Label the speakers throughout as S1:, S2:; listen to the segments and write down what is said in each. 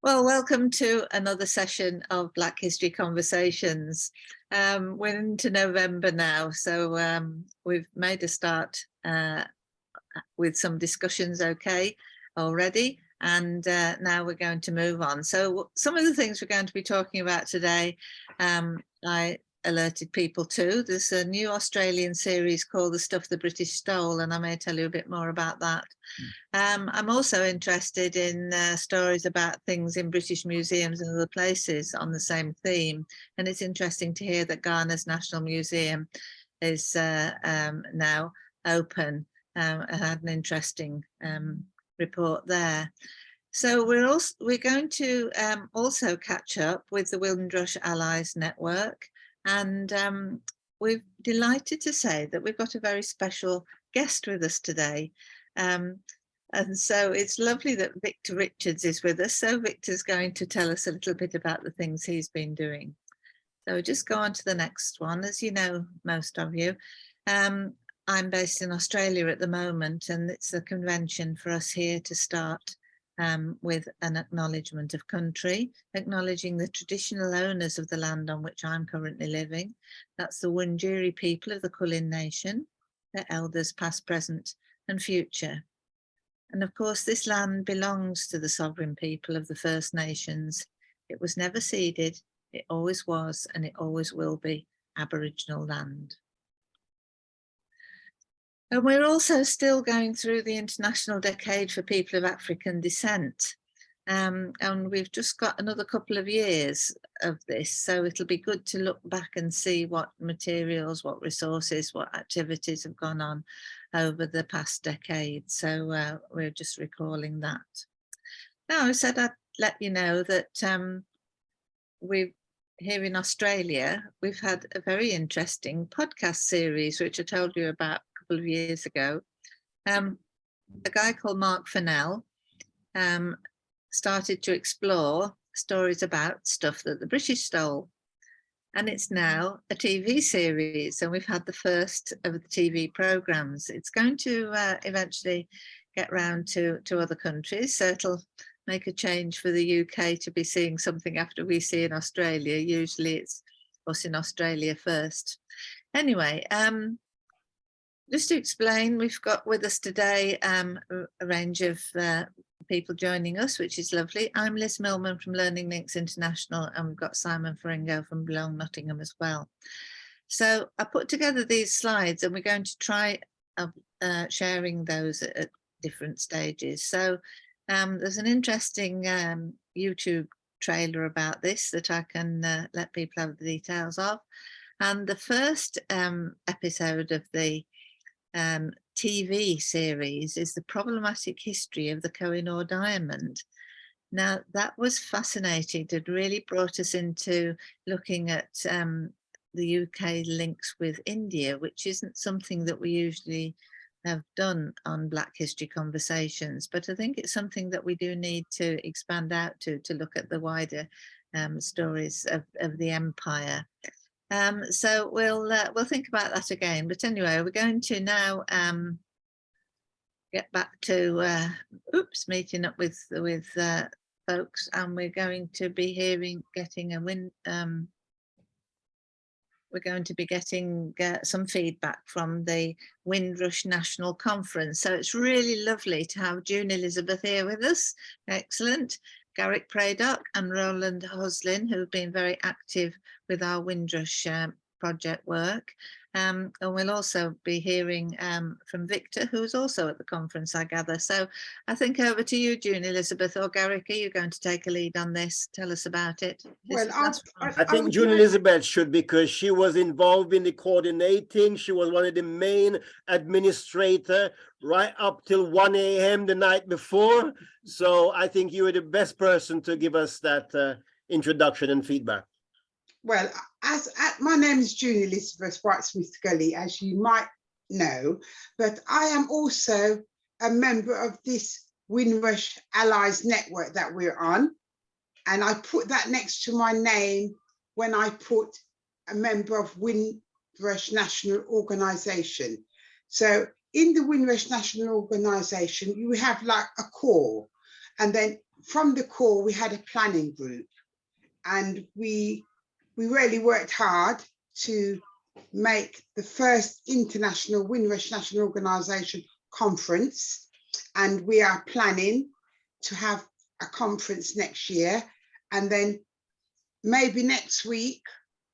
S1: Well, welcome to another session of Black History Conversations. We're into November now, so we've made a start with some discussions already, and now we're going to move on. So some of the things we're going to be talking about today, I alerted people to. There's a new Australian series called The Stuff the British Stole, and I may tell you a bit more about that. I'm also interested in stories about things in British museums and other places on the same theme. And it's interesting to hear that Ghana's National Museum is now open. I had an interesting report there. So we're going to also catch up with the Windrush Allies Network, and we're delighted to say that we've got a very special guest with us today. And so it's lovely that Victor Richards is with us. So Victor's going to tell us a little bit about the things he's been doing. So just go on to the next one. As you know, most of you, I'm based in Australia at the moment, and it's a convention for us here to start with an acknowledgement of country, acknowledging the traditional owners of the land on which I'm currently living. That's the Wurundjeri people of the Kulin Nation, their elders past, present and future. And of course, this land belongs to the sovereign people of the First Nations. It was never ceded, it always was, and it always will be Aboriginal land. And we're also still going through the International Decade for People of African Descent. And we've just got another couple of years of this, so it'll be good to look back and see what materials, what resources, what activities have gone on over the past decade. So we're just recalling that. Now, I said I'd let you know that we've here in Australia, we've had a very interesting podcast series, which I told you about a couple of years ago. A guy called Mark Fennell started to explore stories about stuff that the British stole. And it's now a TV series, and we've had the first of the TV programs. It's going to eventually get round to other countries, so it'll make a change for the UK to be seeing something after we see in Australia. Usually it's us in Australia first. Anyway, just to explain, we've got with us today a range of people joining us, which is lovely. I'm Liz Millman from Learning Links International, and we've got Simon Faringo from Belong Nottingham as well. So I put together these slides, and we're going to try sharing those at different stages. So there's an interesting YouTube trailer about this that I can let people have the details of. And the first episode of the TV series is the problematic history of the Kohinoor diamond. Now, that was fascinating. It really brought us into looking at the UK links with India, which isn't something that we usually have done on Black History Conversations, but I think it's something that we do need to expand out to look at the wider stories of the empire. So we'll think about that again. But anyway, we're going to now get back to meeting up with folks, and we're going to be we're going to be getting some feedback from the Windrush National Conference. So it's really lovely to have June Elizabeth here with us. Excellent. Garrick Pradock and Roland Hoslin, who have been very active with our Windrush project work. And we'll also be hearing from Victor, who's also at the conference, I gather. So I think over to you, June Elizabeth, or Garrick, are you going to take a lead on this? Tell us about it.
S2: Well, I think June Elizabeth should, because she was involved in the coordinating. She was one of the main administrator right up till 1 a.m. the night before. So I think you are the best person to give us that introduction and feedback.
S3: Well, my name is June Elizabeth Whitesmith Gully, as you might know, but I am also a member of this Windrush Allies network that we're on. And I put that next to my name when I put a member of Windrush National Organisation. So in the Windrush National Organisation, you have like a core, and then from the core we had a planning group, and we really worked hard to make the first international Windrush National Organisation conference, and we are planning to have a conference next year, and then maybe next week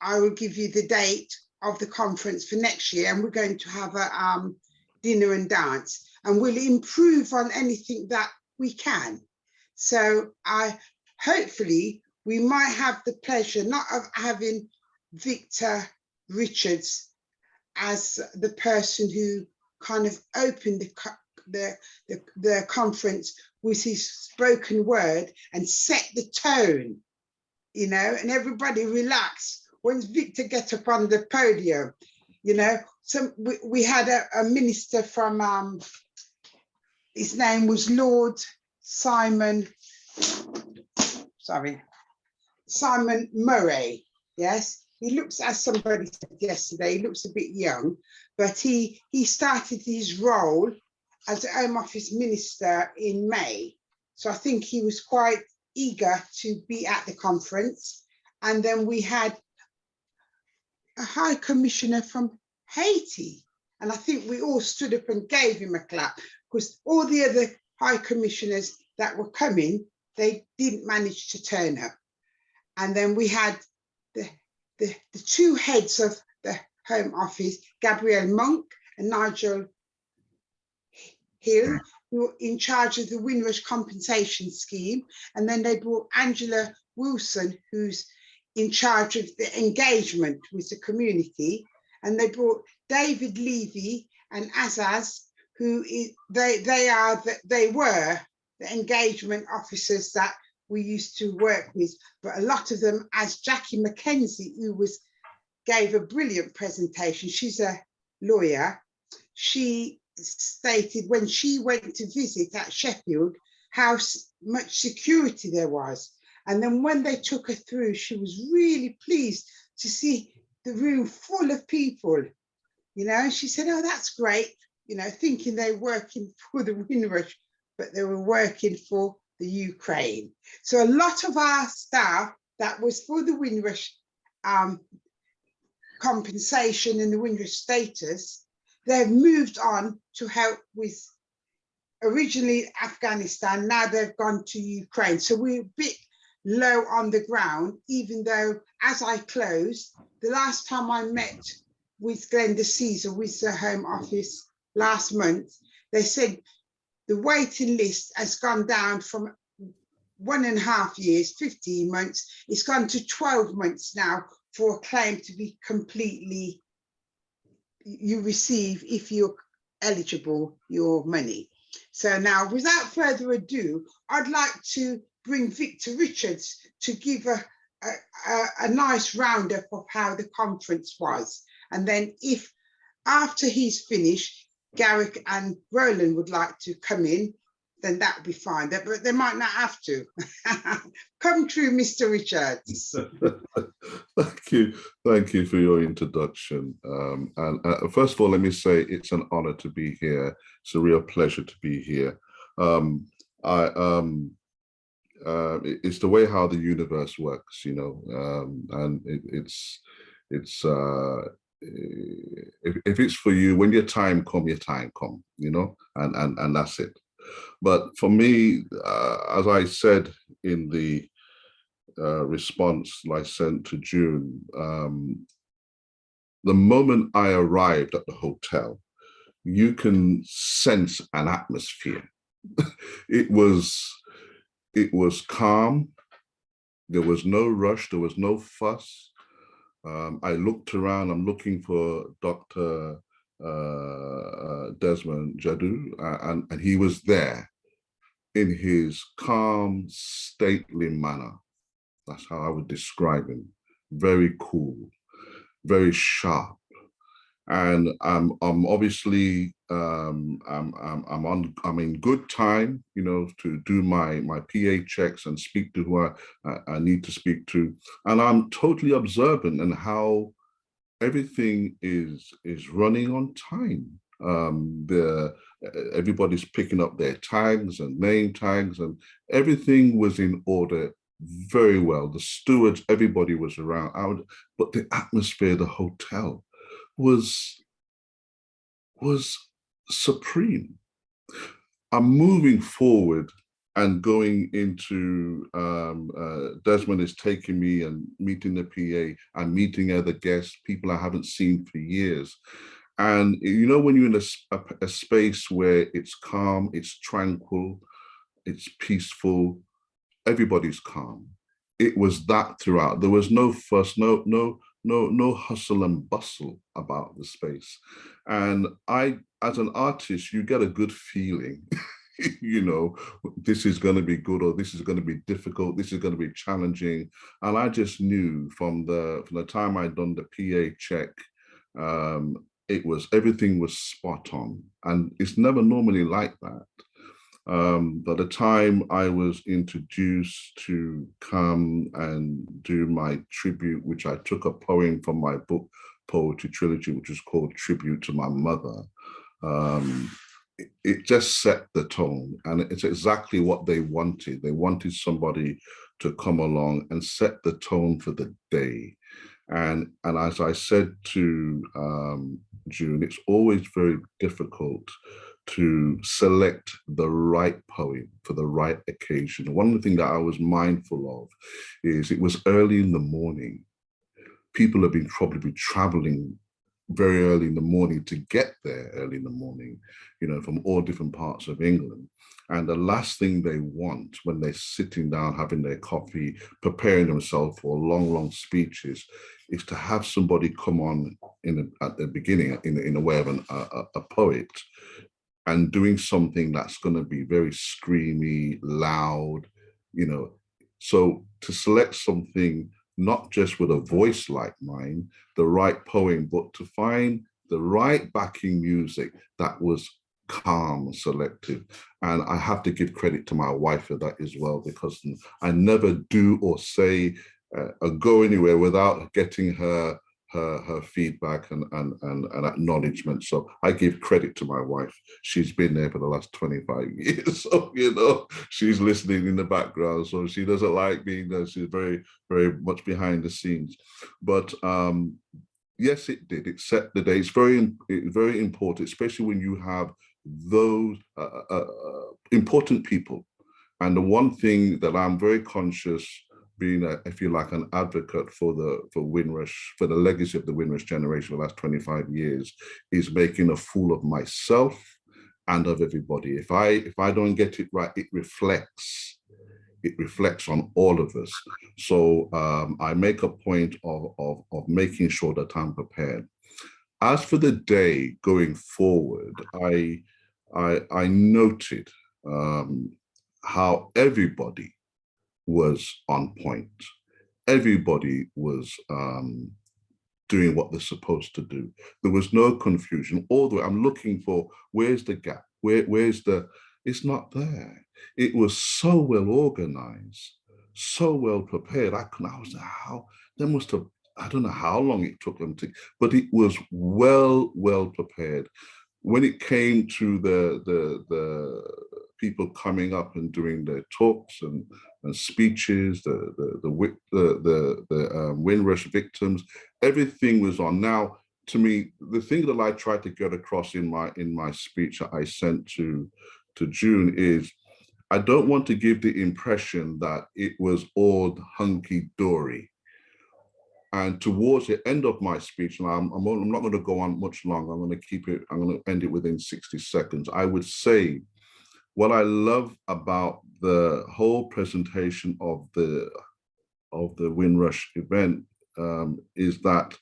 S3: I will give you the date of the conference for next year, and we're going to have a dinner and dance, and we'll improve on anything that we can. So hopefully we might have the pleasure not of having Victor Richards as the person who kind of opened the conference with his spoken word and set the tone, you know, and everybody relax when Victor gets up on the podium, you know. So we had a minister from, his name was Lord Simon Murray, yes. He looks, as somebody said yesterday, he looks a bit young, but he started his role as a Home Office Minister in May. So I think he was quite eager to be at the conference. And then we had a High Commissioner from Haiti. And I think we all stood up and gave him a clap, because all the other High Commissioners that were coming, they didn't manage to turn up. And then we had the two heads of the Home Office, Gabrielle Monk and Nigel Hill, who were in charge of the Windrush Compensation Scheme. And then they brought Angela Wilson, who's in charge of the engagement with the community. And they brought David Levy and Azaz, who they were the engagement officers that we used to work with, but a lot of them, as Jackie McKenzie, who gave a brilliant presentation, she's a lawyer, she stated when she went to visit at Sheffield, how much security there was. And then when they took her through, she was really pleased to see the room full of people, you know, and she said, oh, that's great, you know, thinking they were working for the Windrush, but they were working for the Ukraine. So a lot of our staff that was for the Windrush compensation and the Windrush status, they've moved on to help with originally Afghanistan, now they've gone to Ukraine. So we're a bit low on the ground, even though as I close, the last time I met with Glenda Caesar with the Home Office last month, they said the waiting list has gone down from 1.5 years, 15 months, it's gone to 12 months now for a claim to be completely, you receive, if you're eligible, your money. So now, without further ado, I'd like to bring Victor Richards to give a nice roundup of how the conference was. And then if, after he's finished, Garrick and Roland would like to come in, then that would be fine. But they might not have to. Come true, Mr. Richards.
S4: Thank you for your introduction. First of all, let me say it's an honor to be here. It's a real pleasure to be here. It's the way how the universe works, you know, and if it's for you, when your time come, you know, and that's it. But for me, as I said in the response I sent to June, the moment I arrived at the hotel, you can sense an atmosphere. It was calm. There was no rush. There was no fuss. I looked around. I'm looking for Dr. Desmond Jadu, and he was there in his calm, stately manner. That's how I would describe him. Very cool, very sharp, and I'm obviously I'm in good time, you know, to do my PA checks and speak to who I need to speak to, and I'm totally observant in how everything is running on time. Everybody's picking up their tags and name tags, and everything was in order very well. The stewards, everybody was around. But the atmosphere, the hotel was supreme. I'm moving forward and going into Desmond is taking me and meeting the PA and meeting other guests, people I haven't seen for years. And you know, when you're in a space where it's calm, it's tranquil, it's peaceful, everybody's calm. It was that throughout. There was no fuss, no hustle and bustle about the space. And I, as an artist, you get a good feeling. You know, this is going to be good, or this is going to be difficult, this is going to be challenging. And I just knew from the time I'd done the PA check, everything was spot on, and it's never normally like that. By the time I was introduced to come and do my tribute, which I took a poem from my book poetry trilogy, which is called Tribute to My Mother, it just set the tone, and it's exactly what they wanted. They wanted somebody to come along and set the tone for the day. And as I said to June, it's always very difficult to select the right poem for the right occasion. One of the things that I was mindful of is it was early in the morning. People have been probably traveling very early in the morning to get there early in the morning, you know, from all different parts of England. And the last thing they want when they're sitting down, having their coffee, preparing themselves for long speeches, is to have somebody come on at the beginning in a way of a poet, and doing something that's going to be very screamy, loud, you know. So to select something not just with a voice like mine, the right poem, but to find the right backing music that was calm, selective. And I have to give credit to my wife for that as well, because I never do or say or go anywhere without getting her feedback and acknowledgement. So I give credit to my wife. She's been there for the last 25 years. So, you know, she's listening in the background. So she doesn't like being there. She's very, very much behind the scenes. But yes, it did. It set the day. It's very important, especially when you have those important people. And the one thing that I'm very conscious, being if you like, an advocate for Windrush, for the legacy of the Windrush generation for the last 25 years, is making a fool of myself and of everybody. If I don't get it right, it reflects on all of us. So I make a point of making sure that I'm prepared. As for the day going forward, I noted how everybody was on point. Everybody was doing what they're supposed to do. There was no confusion. All the way, I'm looking for, where's the gap? Where's the, it's not there. It was so well organized, so well prepared. I was like, how, they must have, I don't know how long it took them to, but it was well prepared. When it came to the people coming up and doing their talks and speeches, the Windrush victims, everything was on. Now, to me, the thing that I tried to get across in my speech that I sent to June is, I don't want to give the impression that it was all hunky-dory. And towards the end of my speech, and I'm not going to go on much longer, I'm going to end it within 60 seconds. I would say what I love about the whole presentation of the Windrush event is that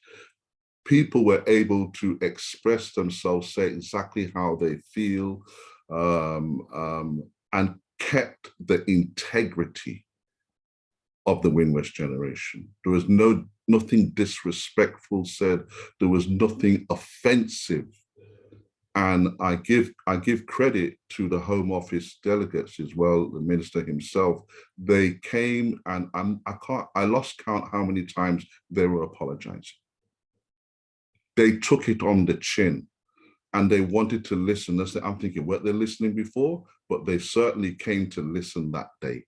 S4: people were able to express themselves, say exactly how they feel, and kept the integrity of the Windrush generation. There was nothing disrespectful said. There was nothing offensive. And I give credit to the Home Office delegates as well, the minister himself. They came, and I lost count how many times they were apologizing. They took it on the chin. and they wanted to listen. I'm thinking, weren't they listening before? But they certainly came to listen that day.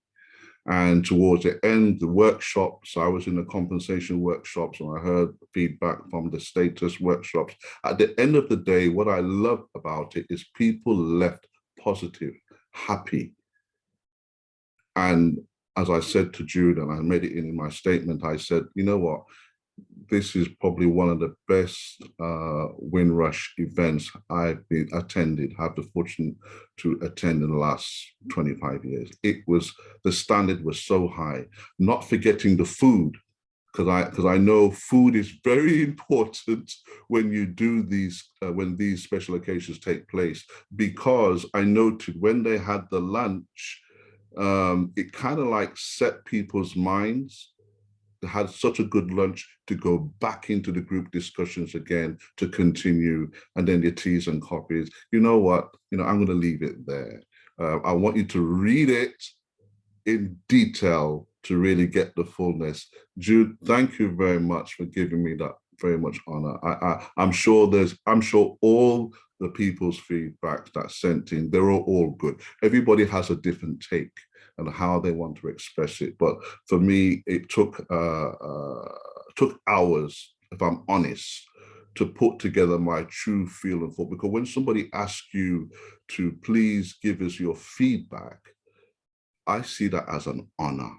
S4: And towards the end, the workshops, I was in the compensation workshops and I heard feedback from the status workshops. At the end of the day, what I love about it is people left positive, happy. And as I said to Jude, and I made it in my statement, I said, you know what? This is probably one of the best Windrush events I've been attended, have the fortune to attend in the last 25 years. It was, the standard was so high, not forgetting the food, because I know food is very important when you do these, when these special occasions take place, because I noted when they had the lunch, it kind of like set people's minds. They had such a good lunch to go back into the group discussions again to continue, and then your teas and coffees. You know what? I'm going to leave it there. I want you to read it in detail to really get the fullness. Jude, thank you very much for giving me that very much honor. I'm sure all the people's feedbacks that sent in, they're all good. Everybody has a different take and how they want to express it. But for me, it took hours, if I'm honest, to put together my true feel and thought. Because when somebody asks you to please give us your feedback, I see that as an honor.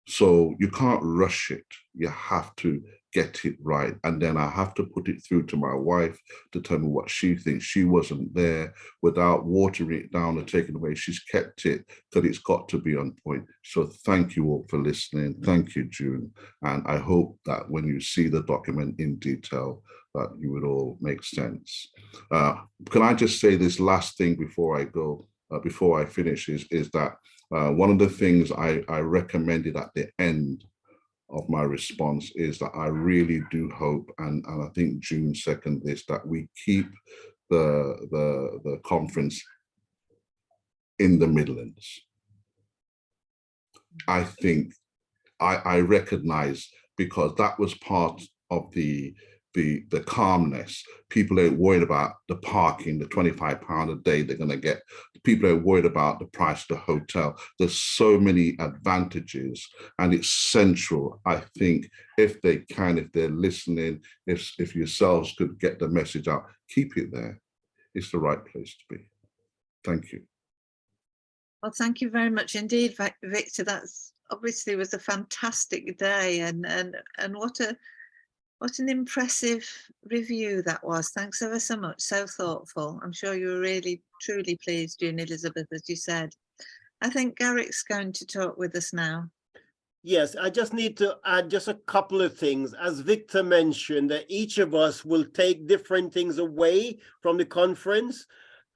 S4: So you can't rush it. You have to get it right. And then I have to put it through to my wife to tell me what she thinks. She wasn't there. Without watering it down or taking away, she's kept it because it's got to be on point. So thank you all for listening. Thank you, June. And I hope that when you see the document in detail, that you would all make sense. Can I just say this last thing before I go, before I finish, is that one of the things I recommended at the end of my response is that I really do hope, and I think June seconded this, that we keep the conference in the Midlands. I think I recognize, because that was part of the calmness. People ain't worried about the parking, the £25 a day they're going to get. People are worried about the price of the hotel. There's so many advantages, and it's central. I think if they're listening, if yourselves could get the message out, keep it there. It's the right place to be. Thank you.
S1: Well, thank you very much indeed, Victor. That's obviously was a fantastic day, and what an impressive review that was. Thanks ever so much. So thoughtful. I'm sure you were really, truly pleased, June Elizabeth, as you said. I think Garrick's going to talk with us now.
S2: Yes, I just need to add just a couple of things. As Victor mentioned, that each of us will take different things away from the conference.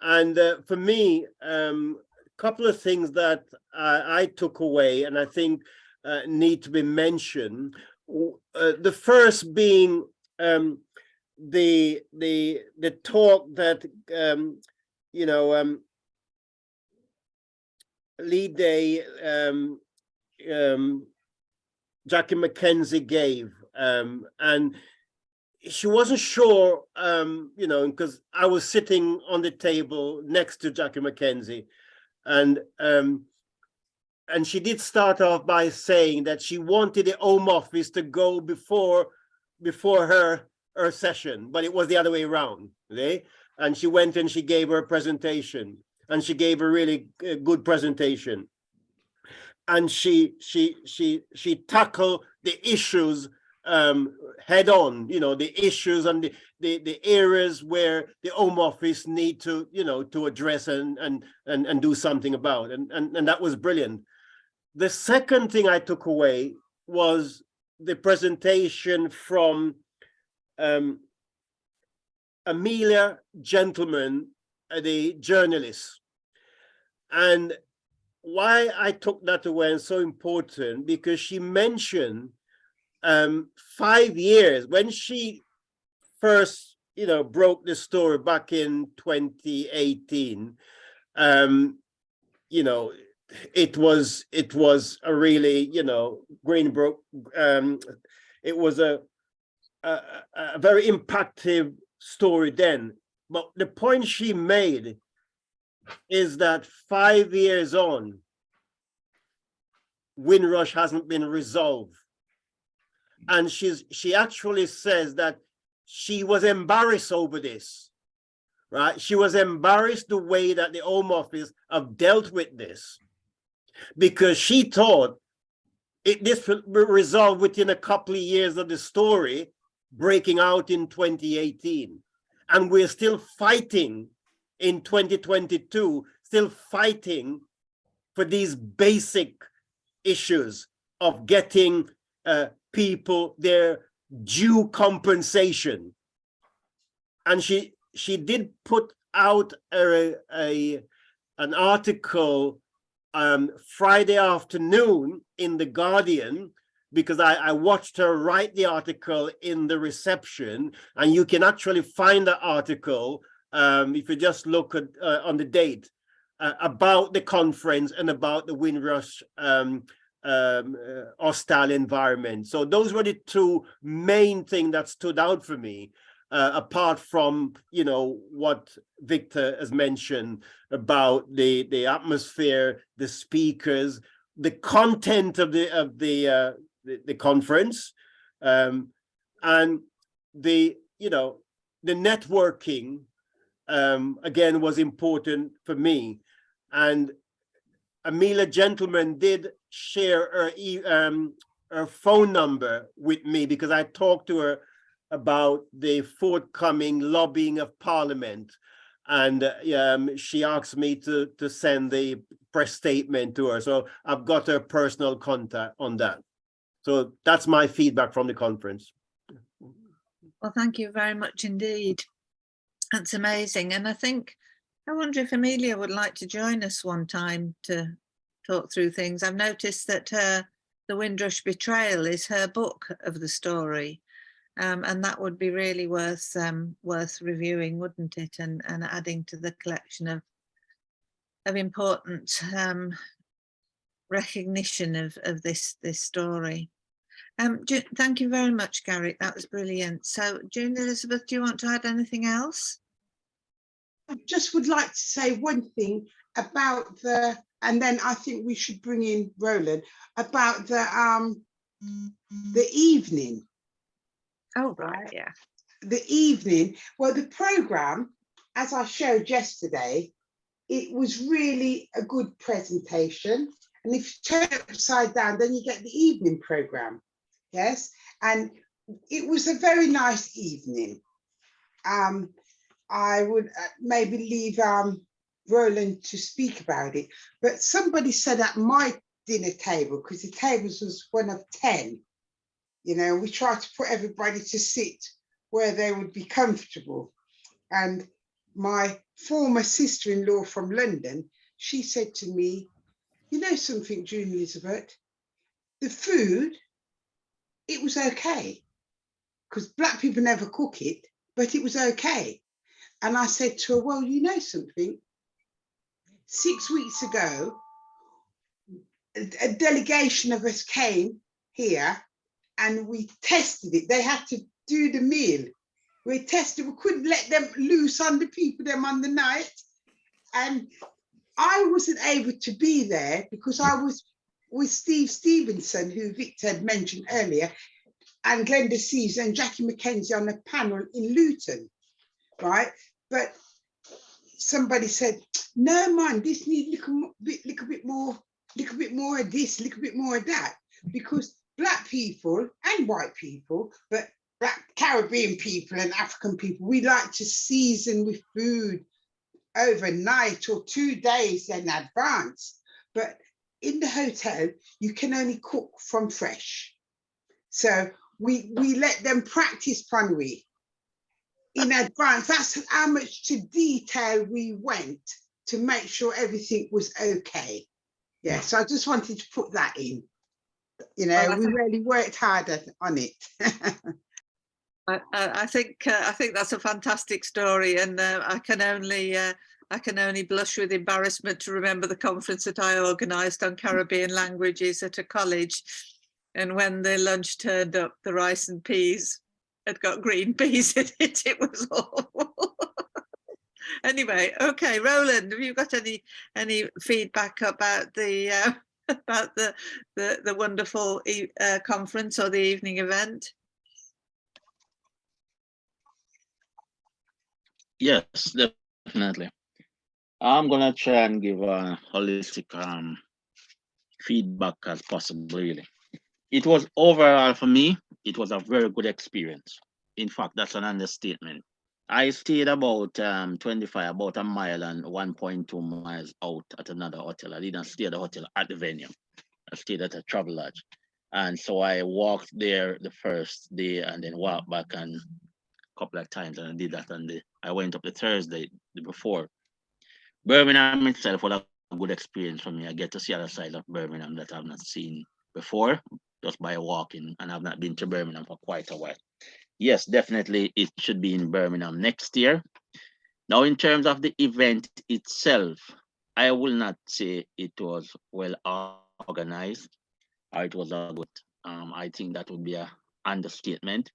S2: And for me, a couple of things that I took away and I think need to be mentioned. The first being the talk that lead day Jackie McKenzie gave, and she wasn't sure, because I was sitting on the table next to Jackie McKenzie, and she did start off by saying that she wanted the Home Office to go before her session, but it was the other way around. Okay? And she went and she gave her presentation, and she gave a really good presentation. And she tackled the issues head on, the issues and the areas where the Home Office need to, to address and do something about, and that was brilliant. The second thing I took away was the presentation from Amelia Gentleman, the journalist. And why I took that away and so important, because she mentioned 5 years when she first, broke the story back in 2018. It was a really, Greenbrook. It was a very impactful story then. But the point she made is that 5 years on, Windrush hasn't been resolved. And she actually says that she was embarrassed over this, right? She was embarrassed the way that the Home Office have dealt with this, because she thought this will resolve within a couple of years of the story breaking out in 2018. And we're still fighting in 2022, still fighting for these basic issues of getting people their due compensation. And she did put out an article Friday afternoon in The Guardian, because I watched her write the article in the reception, and you can actually find the article if you just look at on the date about the conference and about the Windrush hostile environment. So those were the two main things that stood out for me, apart from, you know, what Victor has mentioned about the atmosphere, the speakers, the content of the conference, and the, you know, the networking again was important for me. And Amelia Gentleman did share her phone number with me, because I talked to her about the forthcoming lobbying of Parliament, and she asked me to send the press statement to her. So I've got her personal contact on that. So that's my feedback from the conference.
S1: Well, thank you very much indeed. That's amazing. And I wonder if Amelia would like to join us one time to talk through things. I've noticed that The Windrush Betrayal is her book of the story. And that would be really worth reviewing, wouldn't it? And adding to the collection of important recognition of this story. Thank you very much, Garrett. That was brilliant. So, June Elizabeth, do you want to add anything else?
S3: I just would like to say one thing about and then I think we should bring in Roland, about the evening.
S1: Oh, right, yeah.
S3: The evening, well, the program, as I showed yesterday, it was really a good presentation. And if you turn it upside down, then you get the evening program. Yes, and it was a very nice evening. I would maybe leave Roland to speak about it, but somebody said at my dinner table, because the tables was one of 10, you know, we tried to put everybody to sit where they would be comfortable. And my former sister-in-law from London, she said to me, you know something, June Elizabeth, the food, it was okay, because Black people never cook it, but it was okay. And I said to her, well, you know something, 6 weeks ago, a delegation of us came here and we tested it. They had to do the meal. We tested, we couldn't let them loose on the people them on the night. And I wasn't able to be there because I was with Steve Stevenson, who Victor had mentioned earlier, and Glenda Seaves and Jackie McKenzie on a panel in Luton, right? But somebody said, no, man, this needs little bit more of this, little bit more of that, because Black people and white people, but Black Caribbean people and African people, we like to season with food overnight or 2 days in advance. But in the hotel, you can only cook from fresh. So we let them practice panui in advance. That's how much to detail we went to make sure everything was okay. Yeah, so I just wanted to put that in. You know, we really worked hard on it.
S1: I think that's a fantastic story, and I can only blush with embarrassment to remember the conference that I organised on Caribbean languages at a college, and when the lunch turned up, the rice and peas had got green peas in it. It was awful. Anyway, okay, Roland, have you got any feedback about the about the wonderful conference or the evening event?
S5: Yes, definitely. I'm gonna try and give a holistic feedback as possible, really. It was overall for me, it was a very good experience. In fact, that's an understatement. I stayed about 25, about a mile and 1.2 miles out at another hotel. I didn't stay at the hotel at the venue. I stayed at a travel lodge. And so I walked there the first day and then walked back and a couple of times, and I did that on I went up the Thursday before. Birmingham itself was a good experience for me. I get to see other side of Birmingham that I've not seen before, just by walking, and I've not been to Birmingham for quite a while. Yes, definitely it should be in Birmingham next year. Now, in terms of the event itself, I will not say it was well organized or it was a good. I think that would be an understatement.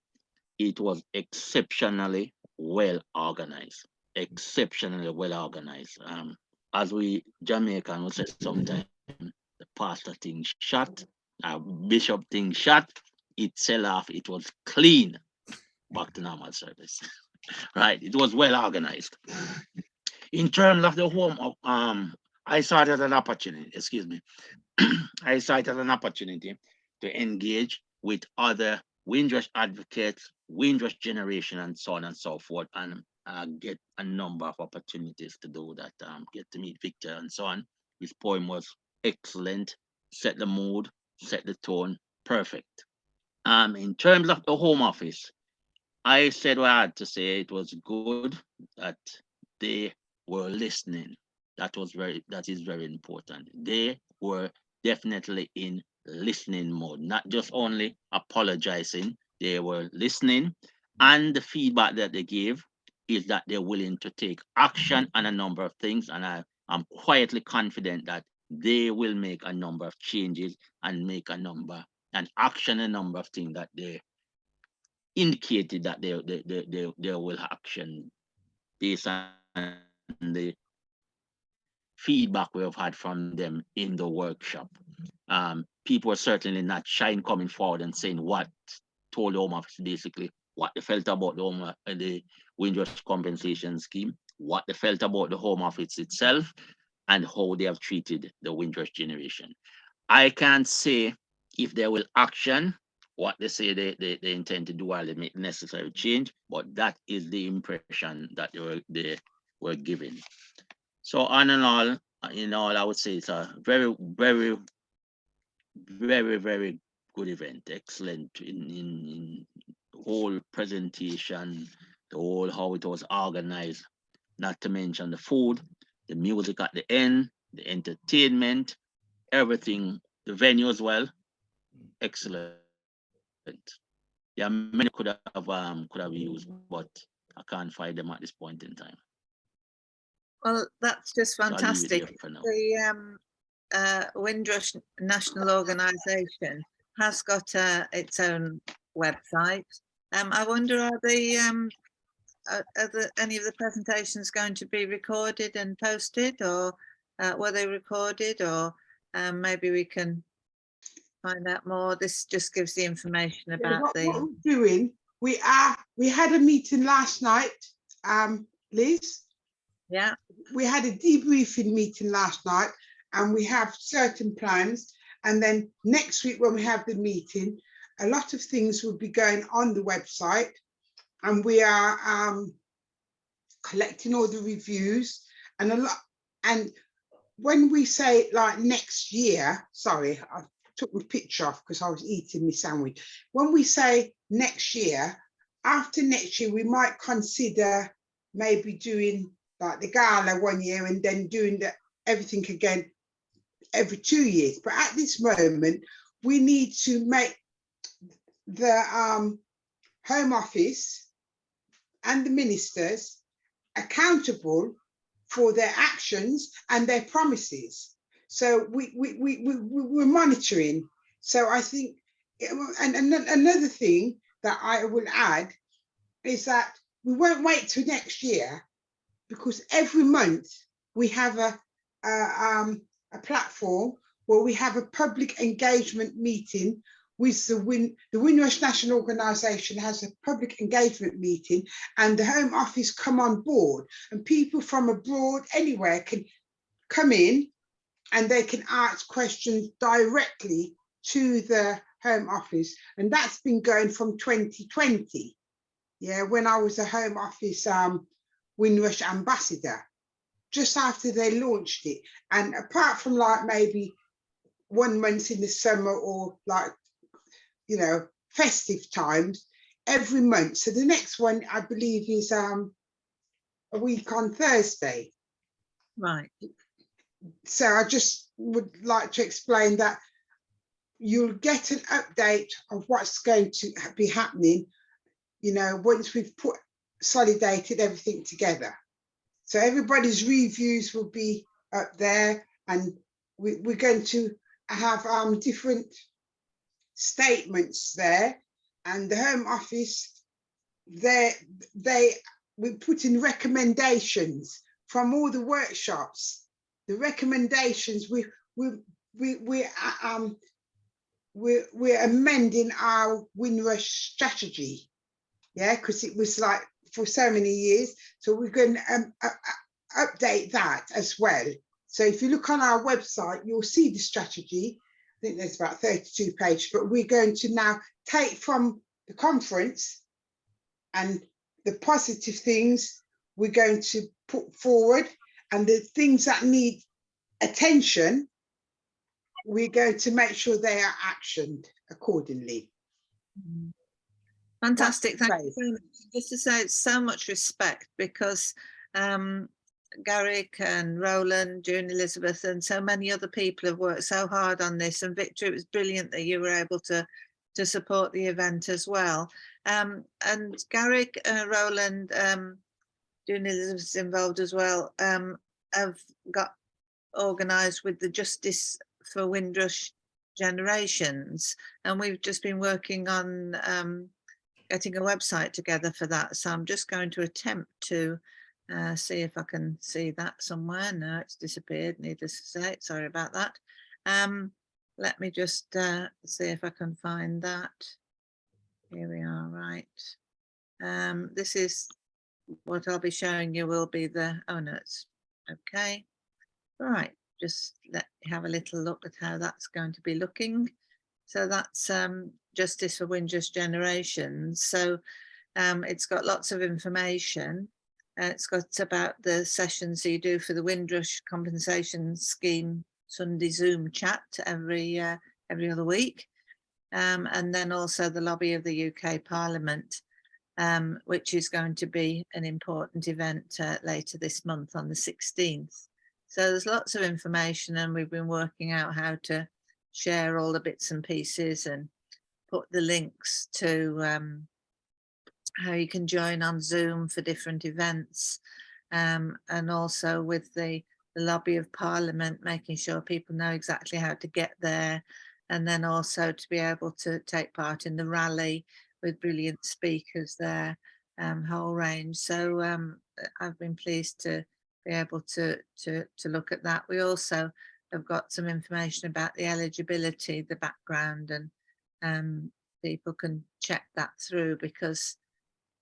S5: It was exceptionally well organized. Exceptionally well organized. As we Jamaican would say sometimes, the pastor thing shut, bishop thing shut, it sell off, it was clean, back to normal service. Right, it was well organized. In terms of the home, I saw it as an opportunity, excuse me. I saw it as an opportunity to engage with other Windrush advocates, Windrush generation, and so on and so forth, and get a number of opportunities to do that. Get to meet Victor and so on. His poem was excellent, set the mood, set the tone, perfect. In terms of the Home Office, I said what I had to say. It was good that they were listening. That is very important. They were definitely in listening mode, not just only apologizing. They were listening, and the feedback that they gave is that they're willing to take action on a number of things. And I'm quietly confident that they will make a number of changes and action a number of things that they indicated that they will action based on the feedback we have had from them in the workshop. People are certainly not shy in coming forward and saying what told the Home Office basically what they felt about the Windrush compensation scheme, what they felt about the Home Office itself, and how they have treated the Windrush generation. I can't say if they will action what they say they intend to do while they make necessary change, but that is the impression that they were given. So on and all, in all, I would say it's a very, very, very, very good event. Excellent in whole presentation, the whole how it was organized, not to mention the food, the music at the end, the entertainment, everything, the venue as well. Excellent. Yeah, many could have used, but I can't find them at this point in time.
S1: Well, that's just
S5: So I'll leave it
S1: fantastic.
S5: there for now.
S1: The Windrush National Organisation has got its own website. I wonder, are any of the presentations going to be recorded and posted, or were they recorded, or maybe we can find out more? This just gives the information about
S3: what we're doing. We had a meeting last night, Liz.
S1: Yeah.
S3: We had a debriefing meeting last night, and we have certain plans. And then next week, when we have the meeting, a lot of things will be going on the website, and we are collecting all the reviews and a lot. And when we say like next year, sorry, I took my picture off because I was eating my sandwich. When we say next year, after next year, we might consider maybe doing like the gala 1 year and then doing everything again every 2 years. But at this moment, we need to make the Home Office and the ministers accountable for their actions and their promises. So we're monitoring. So I think, and another thing that I will add is that we won't wait till next year, because every month we have a platform where we have a public engagement meeting with the Windrush National Organisation has a public engagement meeting, and the Home Office come on board, and people from abroad anywhere can come in and they can ask questions directly to the Home Office. And that's been going from 2020. Yeah, when I was a Home Office Windrush ambassador, just after they launched it. And apart from like maybe 1 month in the summer or like, you know, festive times, every month. So the next one I believe is a week on Thursday.
S1: Right.
S3: So I just would like to explain that you'll get an update of what's going to be happening, you know, once we've consolidated everything together. So everybody's reviews will be up there, and we're going to have different statements there, and the Home Office, we put in recommendations from all the workshops. The recommendations we're amending our Windrush strategy, yeah, because it was like for so many years. So we're going to update that as well. So if you look on our website, you'll see the strategy. I think there's about 32 pages, but we're going to now take from the conference and the positive things we're going to put forward, and the things that need attention, we're going to make sure they are actioned accordingly.
S1: Fantastic.
S3: That's
S1: Thank you very much. Just to say, it's so much respect, because Garrick and Roland, June Elizabeth, and so many other people have worked so hard on this. And Victor, it was brilliant that you were able to support the event as well. And Garrick, Roland, June Elizabeth's involved as well, have got organised with the Justice for Windrush Generations, and we've just been working on getting a website together for that. So I'm just going to attempt to see if I can see that somewhere. No, it's disappeared, needless to say. Sorry about that. Let me just see if I can find that. Here we are, right. This is what I'll be showing you will be the, oh no, it's okay. Right, just let me have a little look at how that's going to be looking. So that's Justice for Windrush Generations. So it's got lots of information. It's got about the sessions you do for the Windrush Compensation Scheme Sunday Zoom chat every other week. And then also the lobby of the UK Parliament, which is going to be an important event later this month on the 16th. So there's lots of information, and we've been working out how to share all the bits and pieces and put the links to how you can join on Zoom for different events, and also with the lobby of Parliament, making sure people know exactly how to get there, and then also to be able to take part in the rally with brilliant speakers there, whole range. So I've been pleased to be able to look at that. We also have got some information about the eligibility, the background, and people can check that through, because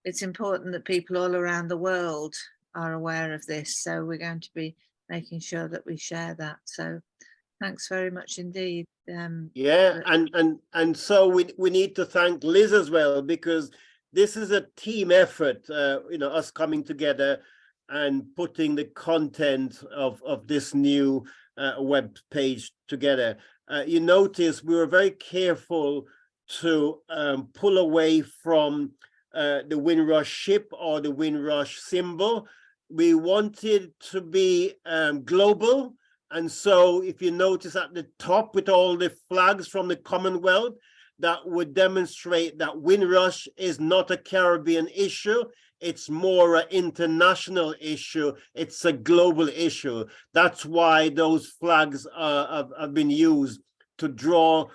S1: it's important that people all around the world are aware of this. So we're going to be making sure that we share that. So thanks very much indeed.
S2: Yeah, and so we need to thank Liz as well, because this is a team effort, you know, us coming together and putting the content of this new web page together. You notice we were very careful to pull away from the Windrush ship or the Windrush symbol. We wanted to be global. And so if you notice at the top with all the flags from the Commonwealth, that would demonstrate that Windrush is not a Caribbean issue. It's more an international issue. It's a global issue. That's why those flags have been used to draw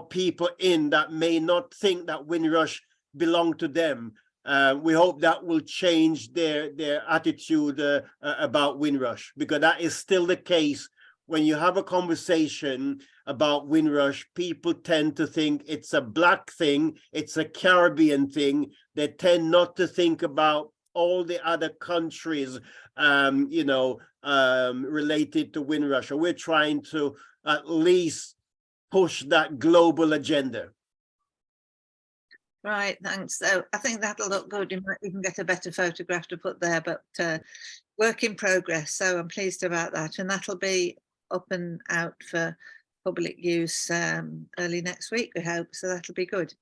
S2: people in that may not think that Windrush belong to them. we hope that will change their attitude about Windrush, because that is still the case. When you have a conversation about Windrush, people tend to think it's a black thing, it's a Caribbean thing. They tend not to think about all the other countries, related to Windrush. So we're trying to at least push that global agenda.
S1: Right, thanks. So I think that'll look good. You might even get a better photograph to put there, but work in progress. So I'm pleased about that. And that'll be up and out for public use early next week, we hope. So that'll be good.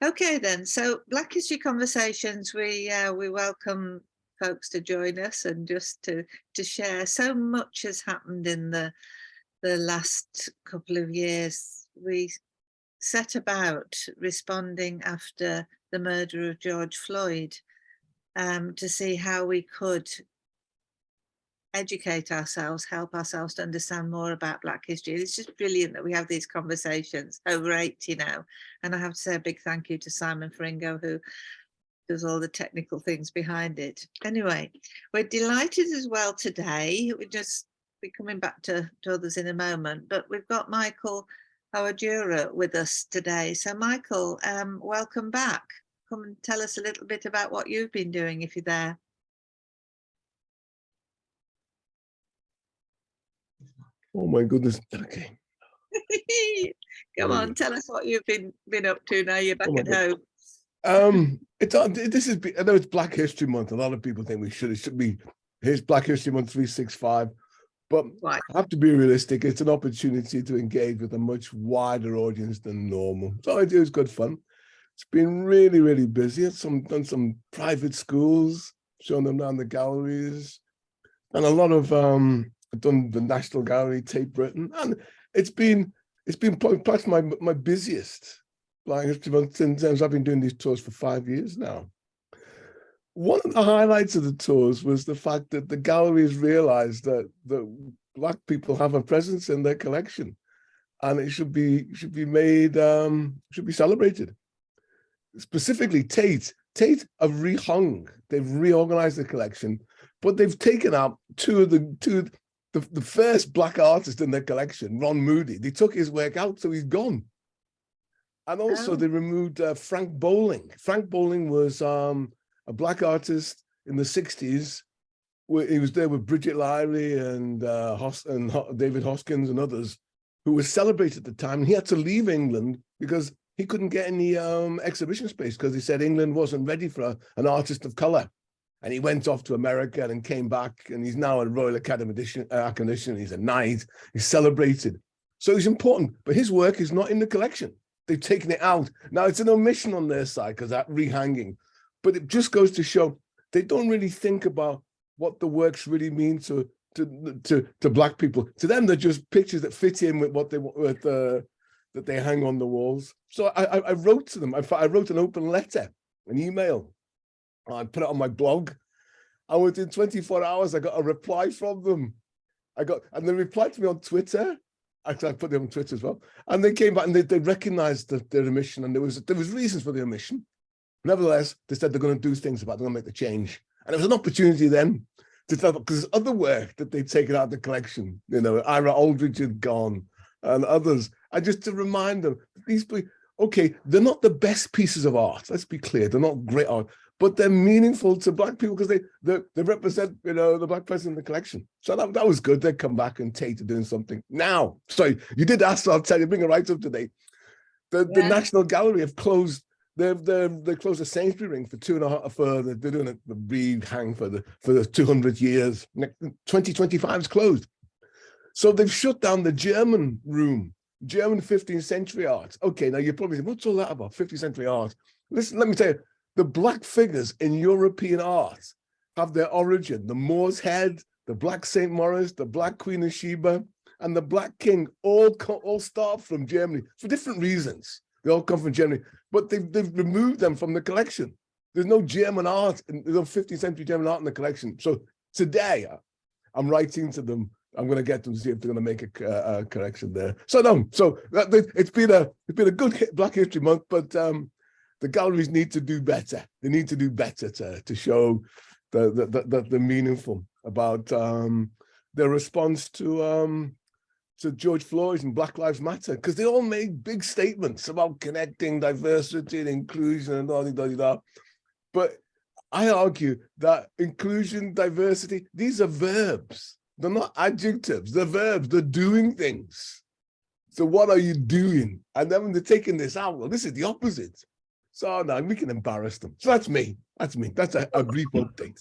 S1: Okay, then. So Black History Conversations, we welcome folks to join us and just to share. So much has happened in the last couple of years. We set about responding after the murder of George Floyd to see how we could educate ourselves, help ourselves to understand more about Black history. It's just brilliant that we have these conversations, over 80 now. And I have to say a big thank you to Simon Fringo, who does all the technical things behind it. Anyway, we're delighted as well today. We'll just be coming back to others in a moment, but we've got Michael Awadura with us today. So Michael, welcome back. Come and tell us a little bit about what you've been doing, if you're there.
S6: Oh my goodness. Okay.
S1: Come on, tell us what you've been up to now you're back at home.
S6: This is, I know it's Black History Month. A lot of people think it should be, here's Black History Month 365. But
S1: Right.
S6: I have to be realistic. It's an opportunity to engage with a much wider audience than normal. So I do, it's good fun. It's been really, really busy. Done some private schools, shown them around the galleries, and a lot of I've done the National Gallery, Tate Britain, and it's been perhaps my busiest Black History Month since I've been doing these tours for 5 years now. One of the highlights of the tours was the fact that the galleries realized that Black people have a presence in their collection, and it should be made, should be celebrated. Specifically, Tate have rehung, they've reorganized the collection, but they've taken out two of the first Black artist in their collection, Ron Moody. They took his work out, so he's gone. And also they removed Frank Bowling. Frank Bowling was a Black artist in the 60s. He was there with Bridget Lyrie and David Hoskins and others who were celebrated at the time. And he had to leave England because he couldn't get any exhibition space because he said England wasn't ready for an artist of color. And he went off to America and came back, and he's now a Royal Academician. He's a knight. He's celebrated. So he's important, but his work is not in the collection. They've taken it out. Now it's an omission on their side because that rehanging, but it just goes to show they don't really think about what the works really mean to Black people. To them, they're just pictures that fit in with what that they hang on the walls. So I wrote to them. I wrote an open letter, an email. I put it on my blog, and within 24 hours, I got a reply from them. And they replied to me on Twitter. Actually, I put them on Twitter as well. And they came back and they recognized their omission, and there was reasons for the omission. Nevertheless, they said they're going to do things about it, they're going to make the change. And it was an opportunity then to tell them, because there's other work that they'd taken out of the collection, Ira Aldridge had gone and others. And just to remind them, these people, okay, they're not the best pieces of art. Let's be clear, they're not great art, but they're meaningful to Black people because they represent, the Black person in the collection. So that was good. They'd come back and Tate are doing something. Now, sorry, you did ask, so I'll tell you, bring it right up today. The National Gallery have closed. They closed the Sainsbury Ring for 2.5. They're doing a rehang for the 200 years. 2025 is closed. So they've shut down the German room, German 15th century art. Okay, now you're probably saying, what's all that about? 15th century art. Listen, let me tell you. The Black figures in European art have their origin. The Moor's Head, the Black St. Maurice, the Black Queen of Sheba, and the Black King all start from Germany for different reasons. They all come from Germany, but they've removed them from the collection. There's no German art, there's no 15th century German art in the collection. So today, I'm writing to them. I'm going to get them to see if they're going to make a correction there. So no, it's been a good Black History Month, but the galleries need to do better. They need to do better to show the meaningful about their response to George Floyd and Black Lives Matter, because they all made big statements about connecting diversity and inclusion and all that. But I argue that inclusion, diversity, these are verbs. They're not adjectives, they're verbs, they're doing things. So what are you doing? And then when they're taking this out, well, this is the opposite. So now we can embarrass them. So that's me. That's a brief update.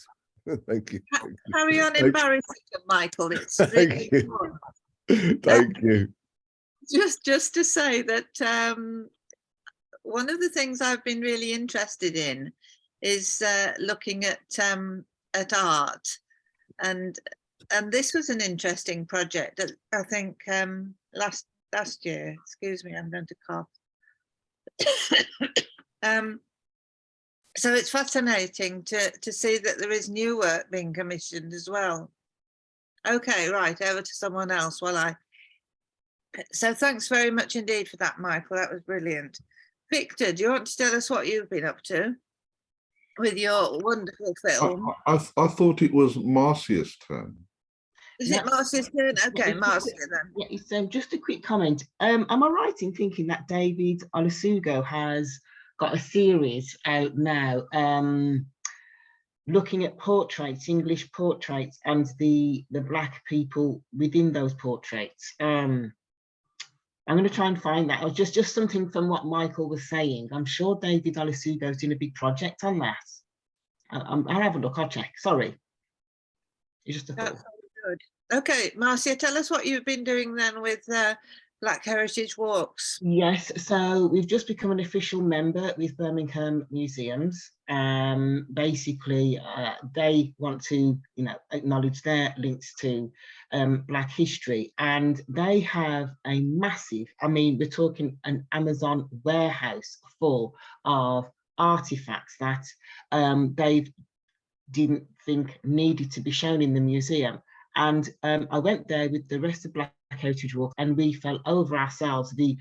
S6: Thank you.
S1: Carry on embarrassing them, Michael. It's really
S6: Thank you.
S1: fun.
S6: Thank you.
S1: Just to say that one of the things I've been really interested in is looking at art, and this was an interesting project. I think last year. Excuse me, I'm going to cough. So it's fascinating to see that there is new work being commissioned as well. Okay, right, over to someone else. So thanks very much indeed for that, Michael. That was brilliant. Victor, do you want to tell us what you've been up to with your wonderful film?
S4: I thought it was Marcia's turn.
S1: Is it Marcia's turn? Okay, Marcia then.
S7: Yeah, it's just a quick comment. Am I right in thinking that David Olusoga has got a series out now looking at portraits, English portraits, and the Black people within those portraits? I'm going to try and find that. Or just something from what Michael was saying. I'm sure David Olusoga is doing a big project on that. I'll have a look. I'll check. Sorry. It's just a thought.
S1: Good. Okay, Marcia, tell us what you've been doing then with Black Heritage Walks.
S7: Yes, so we've just become an official member with Birmingham Museums. Basically, they want to, acknowledge their links to Black history, and they have a massive, we're talking an Amazon warehouse full of artifacts that they didn't think needed to be shown in the museum. And I went there with the rest of Black Heritage Walk, and we fell over ourselves. The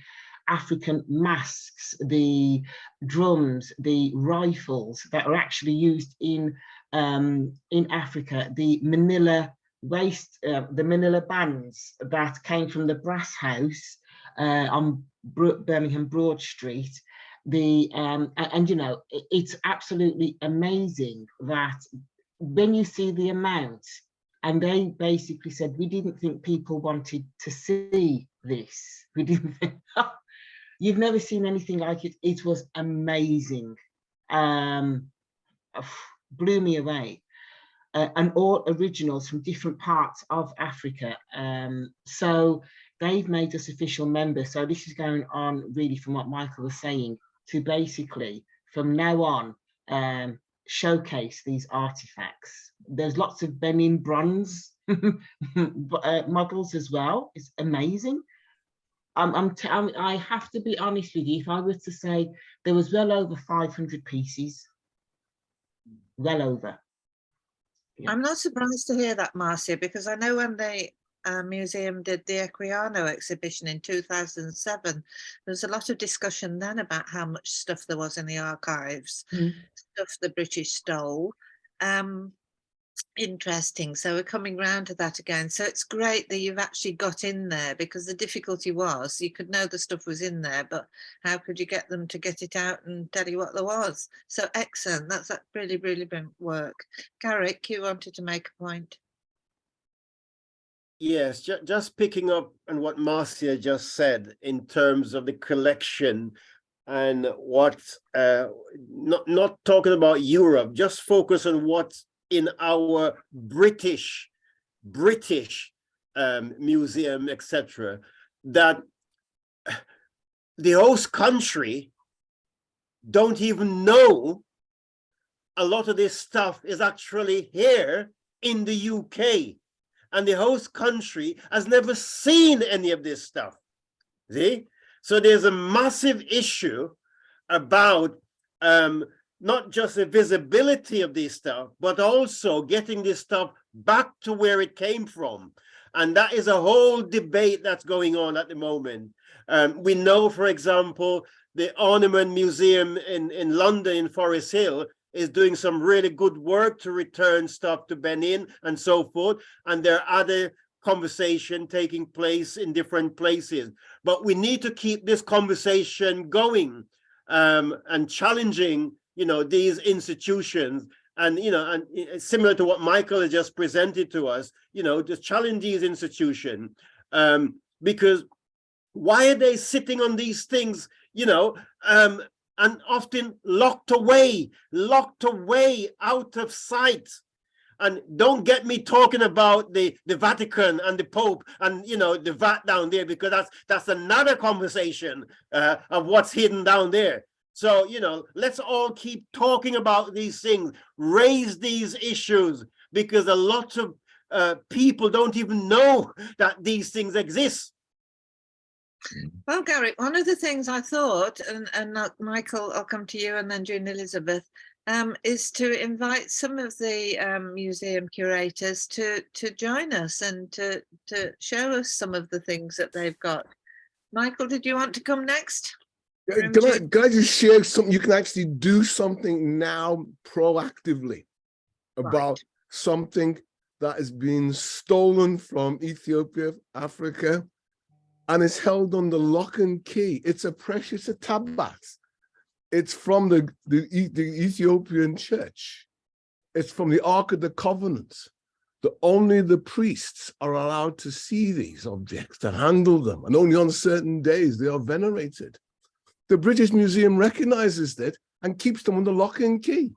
S7: African masks, the drums, the rifles that are actually used in Africa, the Manila the Manila bands that came from the Brass House on Birmingham Broad Street. It's absolutely amazing that when you see the amount. And they basically said, we didn't think people wanted to see this. We didn't think, you've never seen anything like it. It was amazing. Blew me away. And all originals from different parts of Africa. So they've made us official members. So this is going on really from what Michael was saying to basically from now on, showcase these artifacts. There's lots of Benin bronze models as well. It's amazing. I have to be honest with you. If I were to say there was well over 500 pieces, well over. Yeah.
S1: I'm not surprised to hear that, Marcia, because I know when the museum did the Equiano exhibition in 2007, there was a lot of discussion then about how much stuff there was in the archives, stuff the British stole. Interesting. So we're coming round to that again. So it's great that you've actually got in there, because the difficulty was you could know the stuff was in there, but how could you get them to get it out and tell you what there was? So excellent. That's really, really brilliant work. Garrick, you wanted to make a point.
S2: Yes, just picking up on what Marcia just said in terms of the collection and what, not talking about Europe, just focus on what's in our British museum, etc., that the host country don't even know a lot of this stuff is actually here in the UK. And the host country has never seen any of this stuff. See? So there's a massive issue about not just the visibility of this stuff, but also getting this stuff back to where it came from. And that is a whole debate that's going on at the moment. We know, for example, the Ornament Museum in London, in Forest Hill, is doing some really good work to return stuff to Benin and so forth. And there are other conversation taking place in different places. But we need to keep this conversation going and challenging, these institutions. And, and similar to what Michael has just presented to us, just challenge these institutions. Because why are they sitting on these things, and often locked away out of sight? And don't get me talking about the Vatican and the Pope and, the VAT down there, because that's another conversation of what's hidden down there. So, let's all keep talking about these things, raise these issues, because a lot of people don't even know that these things exist.
S1: Well, Garrett, one of the things I thought, and Michael, I'll come to you, and then June Elizabeth, is to invite some of the museum curators to join us and to show us some of the things that they've got. Michael, did you want to come next?
S6: Can I just share something? You can actually do something now proactively about something that is being stolen from Ethiopia, Africa, and it's held under lock and key. It's a tablet. It's from the Ethiopian church. It's from the Ark of the Covenant. Only the priests are allowed to see these objects, to handle them, and only on certain days they are venerated. The British Museum recognizes that and keeps them under lock and key.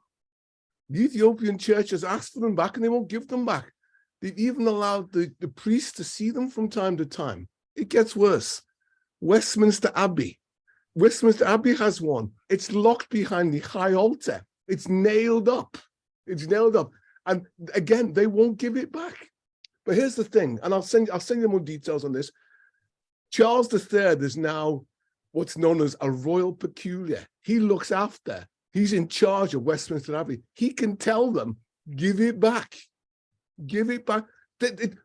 S6: The Ethiopian church has asked for them back and they won't give them back. They've even allowed the priests to see them from time to time. It gets worse. Westminster Abbey has one. It's locked behind the high altar. It's nailed up. And again, they won't give it back. But here's the thing, and I'll send you more details on this. Charles III is now what's known as a royal peculiar. He looks after, he's in charge of Westminster Abbey. He can tell them, give it back. Give it back.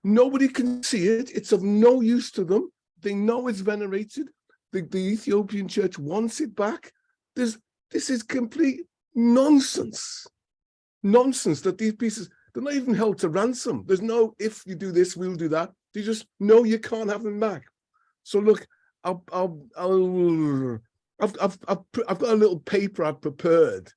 S6: Nobody can see it. It's of no use to them. They know it's venerated. The Ethiopian church wants it back. This is complete nonsense. Nonsense that these pieces, they're not even held to ransom. There's no, if you do this, we'll do that. They just, no, you can't have them back. So look, I've got a little paper I've prepared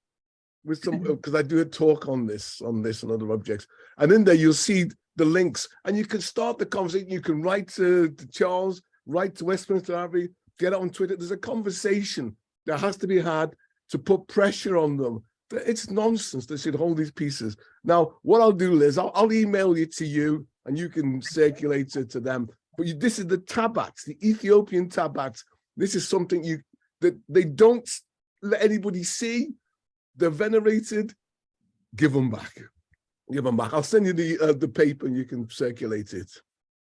S6: with some, because I do a talk on this and other objects. And in there, you'll see the links, and you can start the conversation. You can write to Charles, write to Westminster Abbey, get it on Twitter. There's a conversation that has to be had to put pressure on them. It's nonsense. They should hold these pieces. Now, what I'll do, Liz, I'll email it to you, and you can circulate it to them. But this is the tablets, the Ethiopian tablets. This is something that they don't let anybody see. They're venerated. Give them back. Give them back. I'll send you the paper and you can circulate it.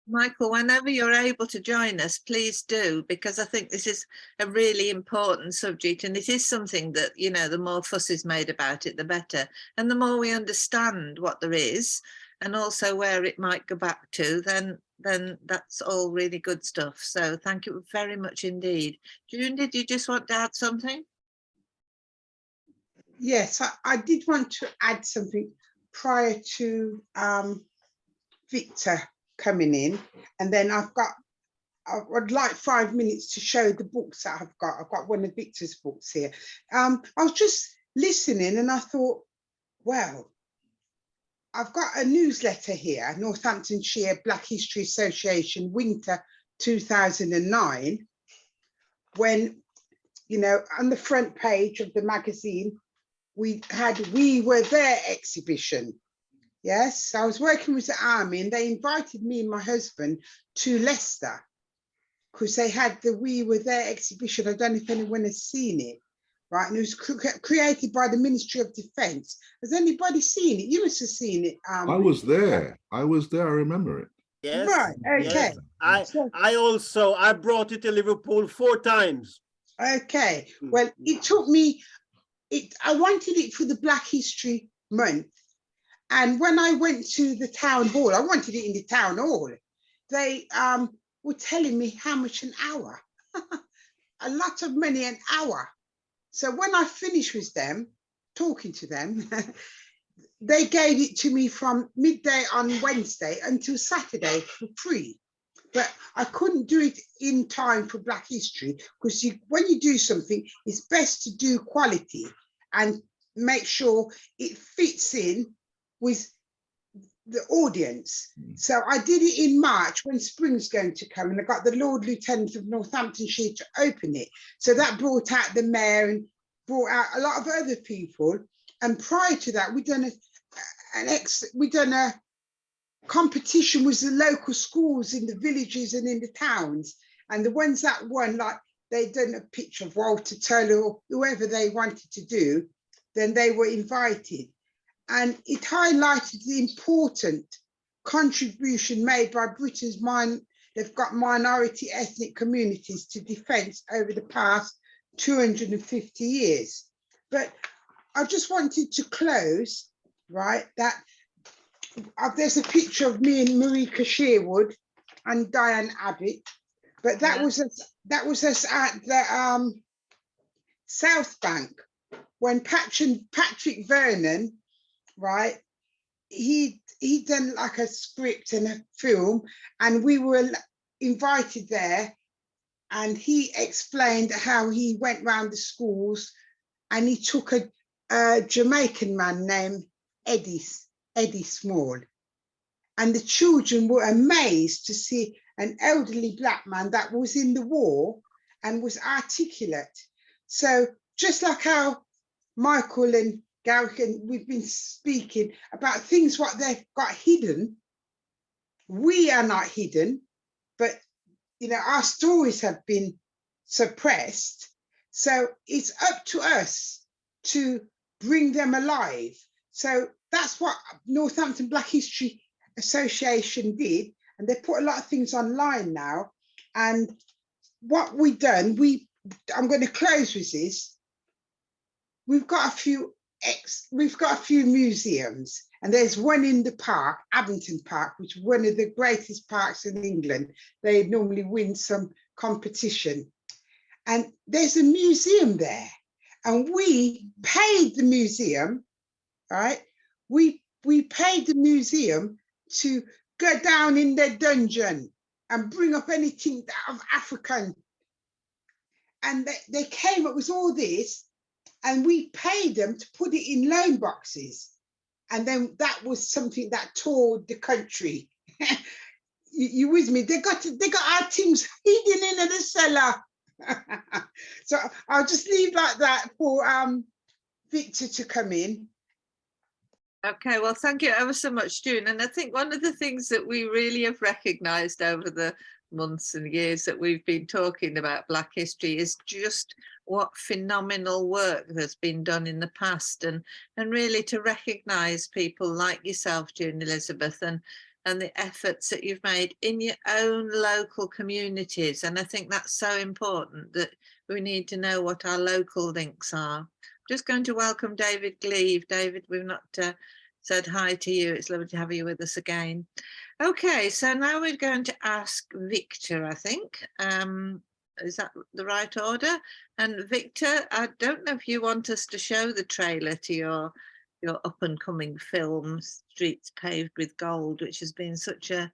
S1: Michael, whenever you're able to join us, please do, because I think this is a really important subject, and it is something that, the more fuss is made about it, the better. And the more we understand what there is, and also where it might go back to, then that's all really good stuff. So thank you very much indeed. June, did you just want to add something?
S3: Yes, I did want to add something prior to Victor coming in, and then I would like 5 minutes to show the books that I've got. I've got one of Victor's books here. I was just listening and I thought, well, I've got a newsletter here, Northamptonshire Black History Association, winter 2009, when, on the front page of the magazine, we were there exhibition. Yes, I was working with the army and they invited me and my husband to Leicester because they had the We Were There exhibition. I don't know if anyone has seen it, right? And it was created by the Ministry of Defence. Has anybody seen it? You must have seen it.
S4: I was there. I remember it.
S2: Yes.
S3: Right, okay.
S2: Yes. I brought it to Liverpool 4 times.
S3: Okay, well, it took me, I wanted it for the Black History Month. And when I went to the town hall, I wanted it in the town hall. they were telling me how much an hour, a lot of money an hour. So when I finished with them, talking to them, they gave it to me from midday on Wednesday until Saturday for free. But I couldn't do it in time for Black History, because when you do something, it's best to do quality and make sure it fits in with the audience. So I did it in March when spring's going to come, and I got the Lord Lieutenant of Northamptonshire to open it. So that brought out the mayor and brought out a lot of other people. And prior to that, we'd done a competition with the local schools in the villages and in the towns. And the ones that won, like they'd done a picture of Walter Turner or whoever they wanted to do, then they were invited. And it highlighted the important contribution made by Britain's they've got minority ethnic communities to defence over the past 250 years. But I just wanted to close, right, that there's a picture of me and Marika Sherwood and Diane Abbott, but that was us at the South Bank when Patrick Vernon, right, he done like a script and a film, and we were invited there, and he explained how he went round the schools and he took a Jamaican man named Eddie Small, and the children were amazed to see an elderly Black man that was in the war and was articulate. So just like how Michael and Garrick and we've been speaking about things what they've got hidden, we are not hidden, but our stories have been suppressed. So it's up to us to bring them alive. So that's what Northampton Black History Association did, and they put a lot of things online now. And what we've done, I'm going to close with this. We've got a few museums, and there's one in the park, Abington Park, which is one of the greatest parks in England. They normally win some competition, and there's a museum there, and we paid the museum, right? We paid the museum to go down in their dungeon and bring up anything of African. And they came up with all this, and we paid them to put it in loan boxes. And then that was something that toured the country. you with me? They got our things hidden in the cellar. So I'll just leave like that for Victor to come in.
S1: Okay, well, thank you ever so much, June. And I think one of the things that we really have recognised over the months and years that we've been talking about Black history is just what phenomenal work has been done in the past, and really to recognise people like yourself, June Elizabeth, and the efforts that you've made in your own local communities. And I think that's so important, that we need to know what our local links are. Just going to welcome David Gleave. David, we've not said hi to you. It's lovely to have you with us again. Okay, so now we're going to ask Victor, I think. Is that the right order? And Victor, I don't know if you want us to show the trailer to your up and coming film, Streets Paved with Gold, which has been such a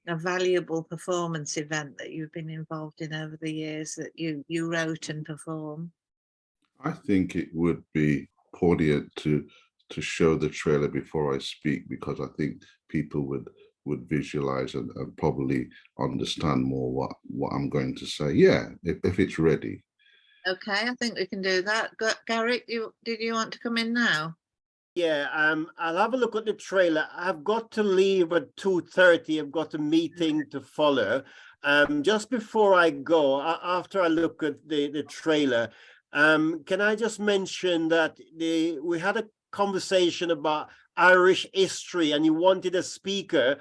S1: valuable performance event that you've been involved in over the years, that you wrote and performed.
S4: I think it would be poignant to show the trailer before I speak, because I think people would visualize and probably understand more what I'm going to say. Yeah, if it's ready.
S1: Okay, I think we can do that. Garrick, did you want to come in now?
S2: Yeah, I'll have a look at the trailer. I've got to leave at 2:30. I've got a meeting to follow. Just before I go, after I look at the trailer, can I just mention that we had a conversation about Irish history, and you wanted a speaker.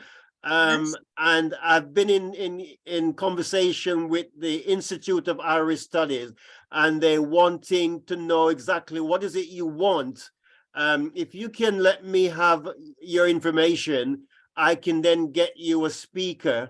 S1: Yes.
S2: And I've been in conversation with the Institute of Irish Studies, and they're wanting to know exactly what is it you want. If you can let me have your information, I can then get you a speaker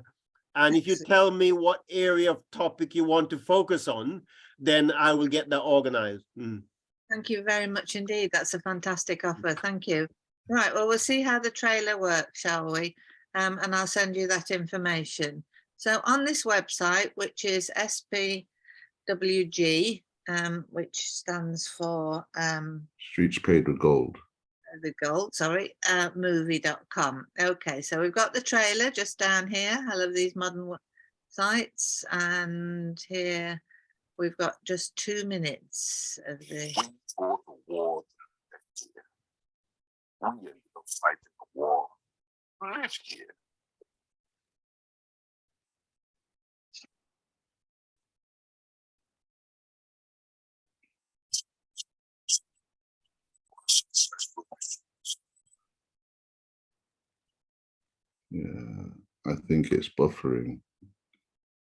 S2: And if you tell me what area of topic you want to focus on, then I will get that organized.
S1: Thank you very much indeed. That's a fantastic offer. Thank you. Right, well, we'll see how the trailer works, shall we? And I'll send you that information. So on this website, which is SPWG, which stands for
S4: Streets Paved with Gold.
S1: the gold, sorry, movie.com. Okay, so we've got the trailer just down here. I love these modern sites. And here we've got just 2 minutes of the.
S8: We fought the war next year. I'm ready to fight the war next year.
S4: Yeah, I think it's buffering.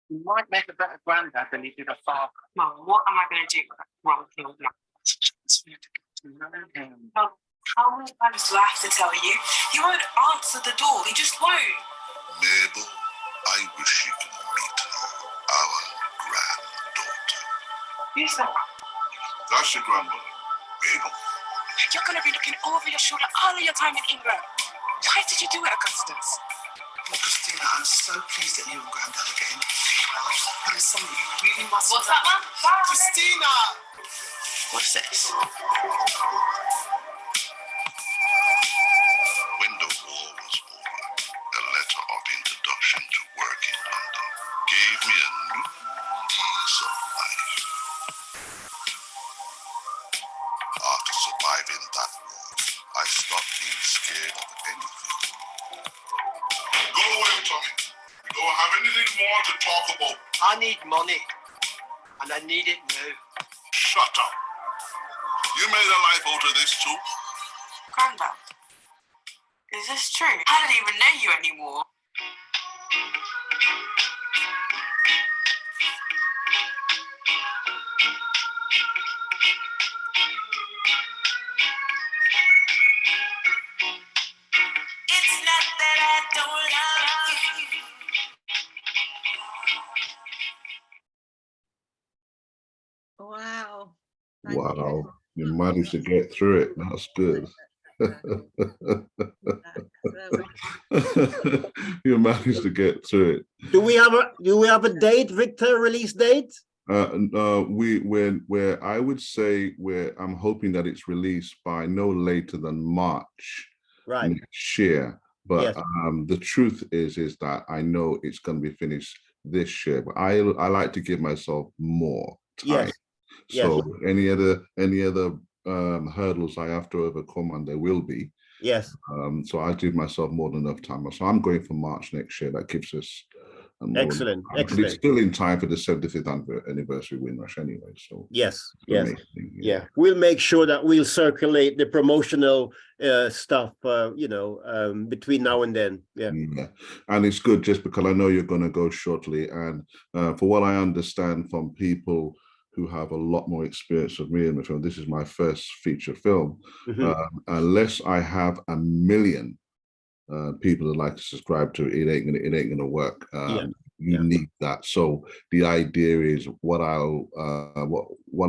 S9: You might make a better granddad than he did a father.
S10: Mum, what am I going to do wrong here now? Mum, how many times do I have to tell you? He won't answer the door. He just won't.
S8: Mabel, I wish you could meet her, our granddaughter.
S10: Who's that?
S8: That's your grandmother, Mabel.
S10: You're going to be looking over your shoulder all of your time in England. Why did you do it, Augustus?
S11: Well, Christina, I'm so pleased that you and Granddad are getting on so well. But it's something you really must.
S10: What's that, Mum?
S11: Christina! What's this?
S8: When the war was over, a letter of introduction to work in London gave me a new lease of life. After surviving that war, I stopped being scared of anything. Go away, Tommy. We don't have anything more to talk about.
S11: I need money. And I need it now.
S8: Shut up. You made a life out of this too.
S10: Granddad, is this true? I don't even know you anymore. It's not that I don't love you.
S1: Wow. Thank
S4: Wow, you managed to get through it. That's good. You managed to get through it.
S2: Do we have a date, Victor? Release date?
S4: Where I would say I'm hoping that it's released by no later than March
S2: Right.
S4: next year. But
S2: Yes.
S4: The truth is that I know it's going to be finished this year. But I like to give myself more time.
S2: Yes.
S4: So any other hurdles I have to overcome, and there will be.
S2: Yes.
S4: So I give myself more than enough time. So I'm going for March next year. That gives us
S2: Excellent.
S4: But
S2: Excellent.
S4: it's still in time for the 75th anniversary Windrush anyway. So
S2: Yes.
S4: it's
S2: Yes.
S4: amazing,
S2: Yeah. We'll make sure that we'll circulate the promotional stuff, between now and then. Yeah.
S4: Yeah, and it's good just because I know you're going to go shortly, and for what I understand from people who have a lot more experience of me in the film, this is my first feature film. Unless I have 1 million people that like to subscribe to it, it ain't gonna work. You need that. So the idea is one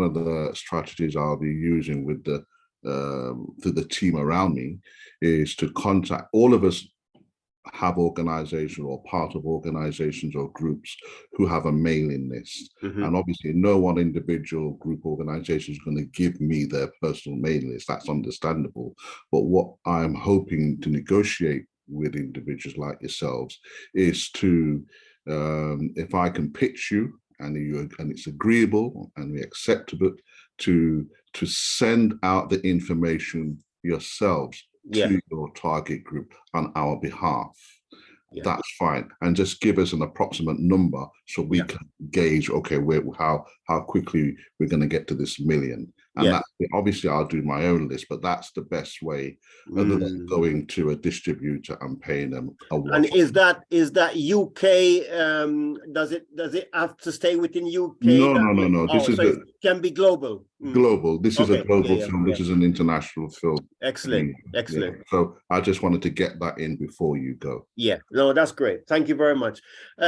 S4: of the strategies I'll be using with the to the team around me is to contact all of us. Have organizations or part of organizations or groups who have a mailing list. And obviously no one individual group organization is going to give me their personal mailing list. That's understandable. But what I'm hoping to negotiate with individuals like yourselves is to, if I can pitch you and it's agreeable and we accept it, to send out the information yourselves to your target group on our behalf. That's fine, and just give us an approximate number so we can gauge, okay, how quickly we're going to get to this 1 million. And
S2: Yeah.
S4: that, obviously I'll do my own list, but that's the best way, other than going to a distributor and paying them a
S2: And
S4: wash.
S2: is that UK? Does it have to stay within UK?
S4: No. This is
S2: so it can be global.
S4: global. This is a global film.
S2: Yeah.
S4: This is an international film.
S2: Excellent.
S4: Yeah. So I just wanted to get that in before you go.
S2: Yeah, no, that's great. Thank you very much,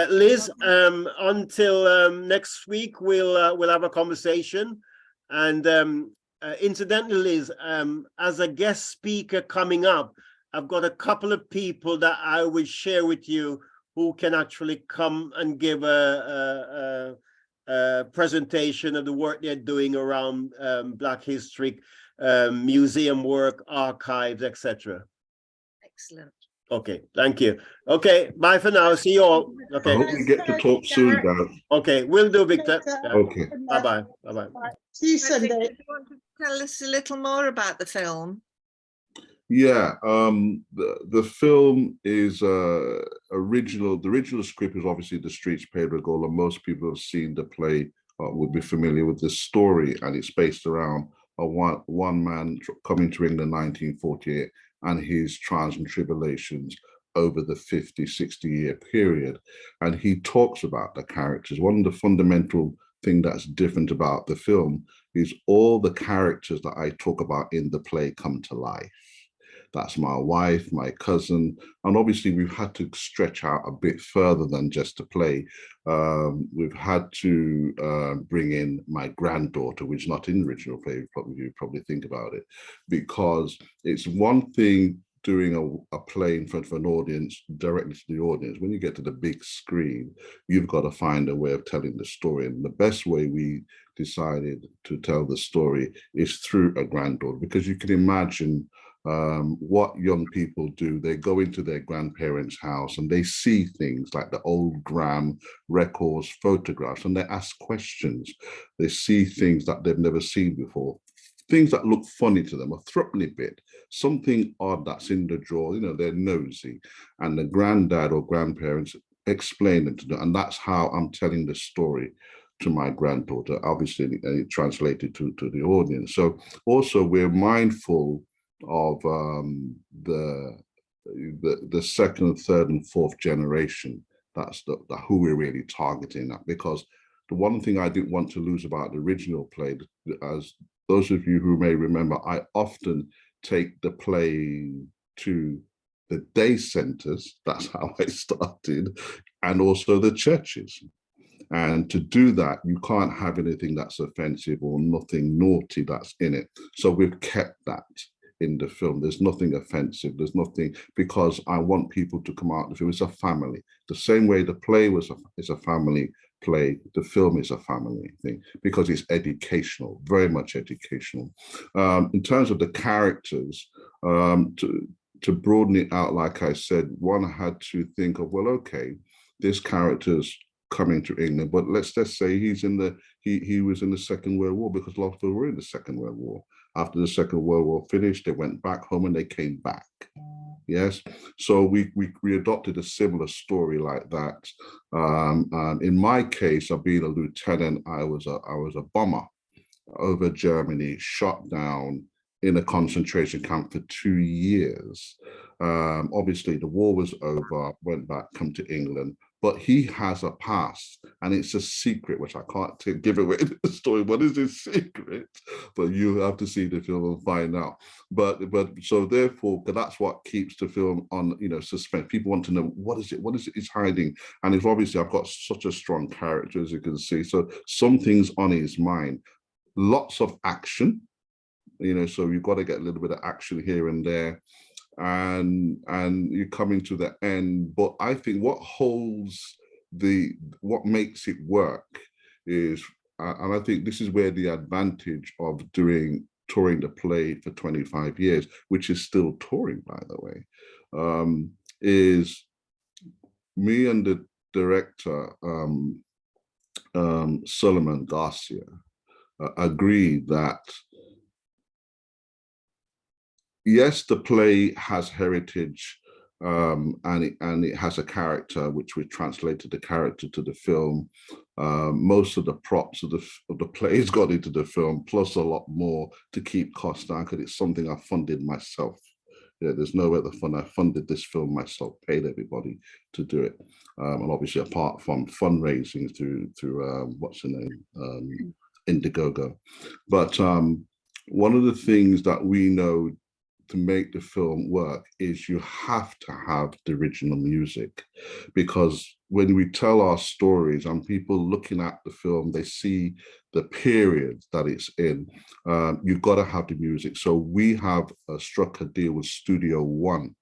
S2: Liz. Until next week, we'll have a conversation. And incidentally, Liz, as a guest speaker coming up, I've got a couple of people that I will share with you who can actually come and give a presentation of the work they're doing around Black history, museum work, archives, etc.
S1: Excellent.
S2: Okay, thank you. Okay, bye for now. See you all. Okay.
S4: I hope we get to talk soon, Gareth.
S2: Okay, will do, Victor.
S4: Okay.
S2: Bye-bye. Bye-bye.
S3: See you
S1: Frederick,
S3: Sunday.
S1: do you want to tell us a little more about the film?
S4: Yeah, the film is original. The original script is obviously The Streets Paved with Gold, and most people have seen the play, would be familiar with the story, and it's based around a one man coming to England in 1948 and his trials and tribulations over the 50-60-year period. And he talks about the characters. One of the fundamental thing that's different about the film is all the characters that I talk about in the play come to life. That's my wife, my cousin, and obviously we've had to stretch out a bit further than just a play. We've had to bring in my granddaughter, which is not in the original play, you probably think about it, because it's one thing doing a play in front of an audience, directly to the audience. When you get to the big screen, you've got to find a way of telling the story. And the best way we decided to tell the story is through a granddaughter, because you can imagine what young people do. They go into their grandparents' house and they see things like the old gram records, photographs, and they ask questions. They see things that they've never seen before, things that look funny to them, a threepenny bit, something odd that's in the drawer, you know, they're nosy. And the granddad or grandparents explain them to them. And that's how I'm telling the story to my granddaughter, obviously it translated to the audience. So also we're mindful of the second, third, and fourth generation. That's the who we're really targeting at, because the one thing I didn't want to lose about the original play, as those of you who may remember, I often take the play to the day centers. That's how I started, and also the churches. And to do that, you can't have anything that's offensive or nothing naughty that's in it. So we've kept that in the film. There's nothing offensive. There's nothing, because I want people to come out of the film. It's a family. The same way the play is a family play, the film is a family thing, because it's educational, very much educational. In terms of the characters, to broaden it out, like I said, one had to think of, well, okay, this character's coming to England, but let's just say he was in the Second World War, because a lot of them were in the Second World War. After the Second World War finished, they went back home and they came back. Yes, so we adopted a similar story like that. In my case, of being a lieutenant, I was a bomber over Germany, shot down in a concentration camp for 2 years. Obviously, the war was over, went back, come to England, but he has a past, and it's a secret, which I can't give away the story. What is his secret? But you have to see the film and find out. But so therefore, that's what keeps the film on, you know, suspense. People want to know, what is it he's hiding? And it's obviously, I've got such a strong character, as you can see. So something's on his mind. Lots of action, you know, so you've got to get a little bit of action here and there. And you're coming to the end. But I think what makes it work is, and I think this is where the advantage of touring the play for 25 years, which is still touring, by the way, is me and the director, Solomon Garcia, agreed that yes, the play has heritage and it has a character, which we translated the character to the film. Most of the props of the plays got into the film, plus a lot more to keep costs down, because it's something I funded myself. Yeah, there's no other fund. I funded this film myself, paid everybody to do it, and obviously apart from fundraising through what's the name, Indiegogo. But one of the things that we know to make the film work is you have to have the original music, because when we tell our stories and people looking at the film, they see the period that it's in, you've got to have the music. So we have struck a deal with Studio One.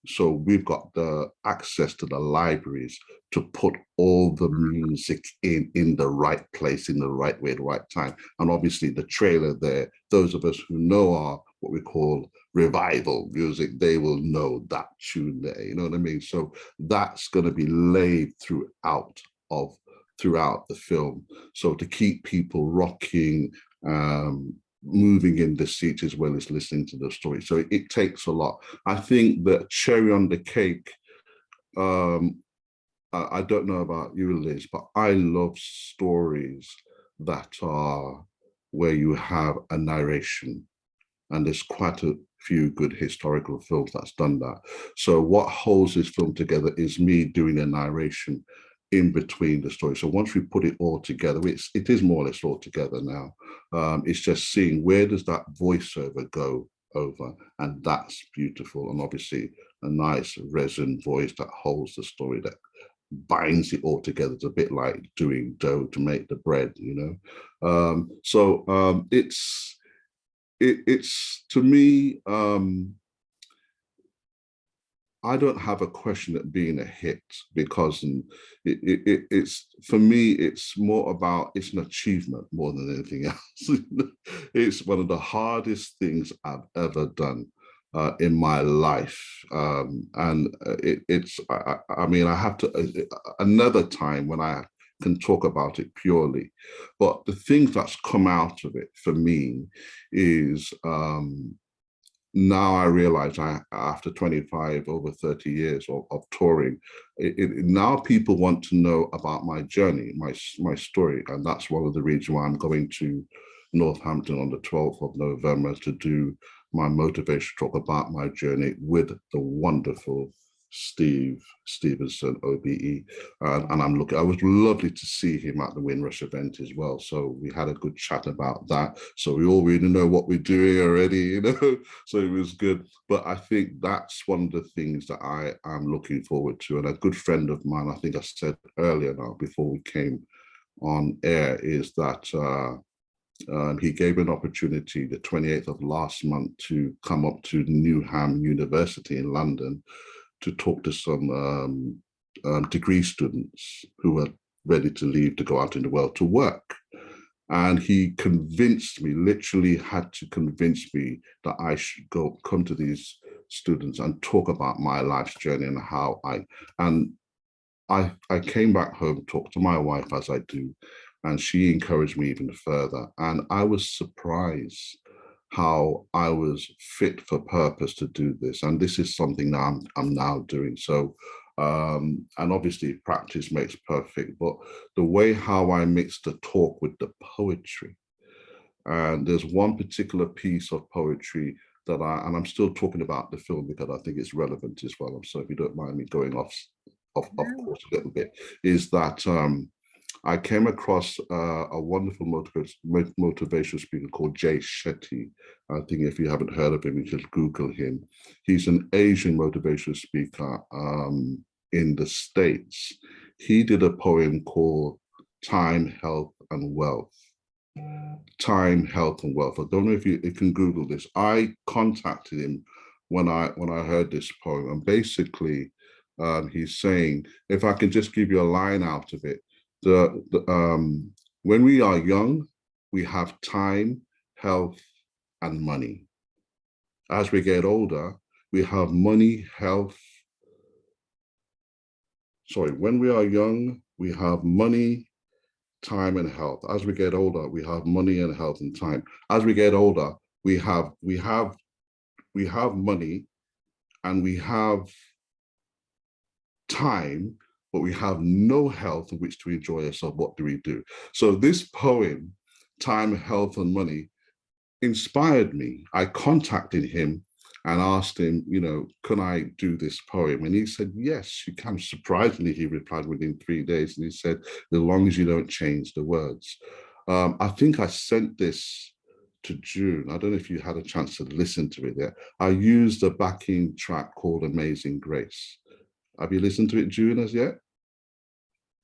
S4: So we've got the access to the libraries to put all the music in the right place, in the right way, the right time. And obviously the trailer there, those of us who know our, what we call revival music, they will know that tune there, you know what I mean? So that's going to be laid throughout the film. So to keep people rocking, moving in the seat as well as listening to the story. So it takes a lot. I think the cherry on the cake, I don't know about you, Liz, but I love stories that are where you have a narration, and there's quite a few good historical films that's done that. So what holds this film together is me doing a narration in between the story. So once we put it all together, it is more or less all together now. It's just seeing where does that voiceover go over, and that's beautiful. And obviously a nice resin voice that holds the story, that binds it all together. It's a bit like doing dough to make the bread, you know. It's to me, I don't have a question at being a hit, because it's, for me, it's more about, it's an achievement more than anything else. It's one of the hardest things I've ever done in my life. I mean, I have to, another time when I can talk about it purely, but the things that's come out of it for me is, now I realize after 25, over 30 years of touring, now people want to know about my journey, my story. And that's one of the reasons why I'm going to Northampton on the 12th of November to do my motivation talk about my journey with the wonderful Steve Stevenson, OBE. And I was lovely to see him at the Windrush event as well. So we had a good chat about that. So we already know what we're doing already, you know, so it was good. But I think that's one of the things that I am looking forward to. And a good friend of mine, I think I said earlier now, before we came on air, is that he gave an opportunity the 28th of last month to come up to Newham University in London to talk to some degree students who were ready to leave to go out in the world to work. And he convinced me, literally had to convince me, that I should come to these students and talk about my life's journey and how I came back home, talked to my wife as I do, and she encouraged me even further. And I was surprised how I was fit for purpose to do this. And this is something that I'm now doing. So, and obviously practice makes perfect, but the way how I mix the talk with the poetry, and there's one particular piece of poetry that I'm still talking about the film because I think it's relevant as well. So if you don't mind me going off course a little bit, is that I came across a wonderful motivational speaker called Jay Shetty. I think if you haven't heard of him, you should Google him. He's an Asian motivational speaker in the States. He did a poem called Time, Health, and Wealth. Time, Health, and Wealth. I don't know if you can Google this. I contacted him when I heard this poem, and basically he's saying, if I can just give you a line out of it, when we are young, we have time, health, and money. As we get older, we have money, health. Sorry, when we are young, we have money, time, and health. As we get older, we have money and health and time. As we get older, we have money, and we have time, but we have no health in which to enjoy ourselves. What do we do? So this poem, Time, Health and Money, inspired me. I contacted him and asked him, you know, can I do this poem? And he said, yes, you can. Surprisingly, he replied within 3 days. And he said, as long as you don't change the words. I think I sent this to June. I don't know if you had a chance to listen to it yet. I used a backing track called Amazing Grace. Have you listened to it, June, as yet?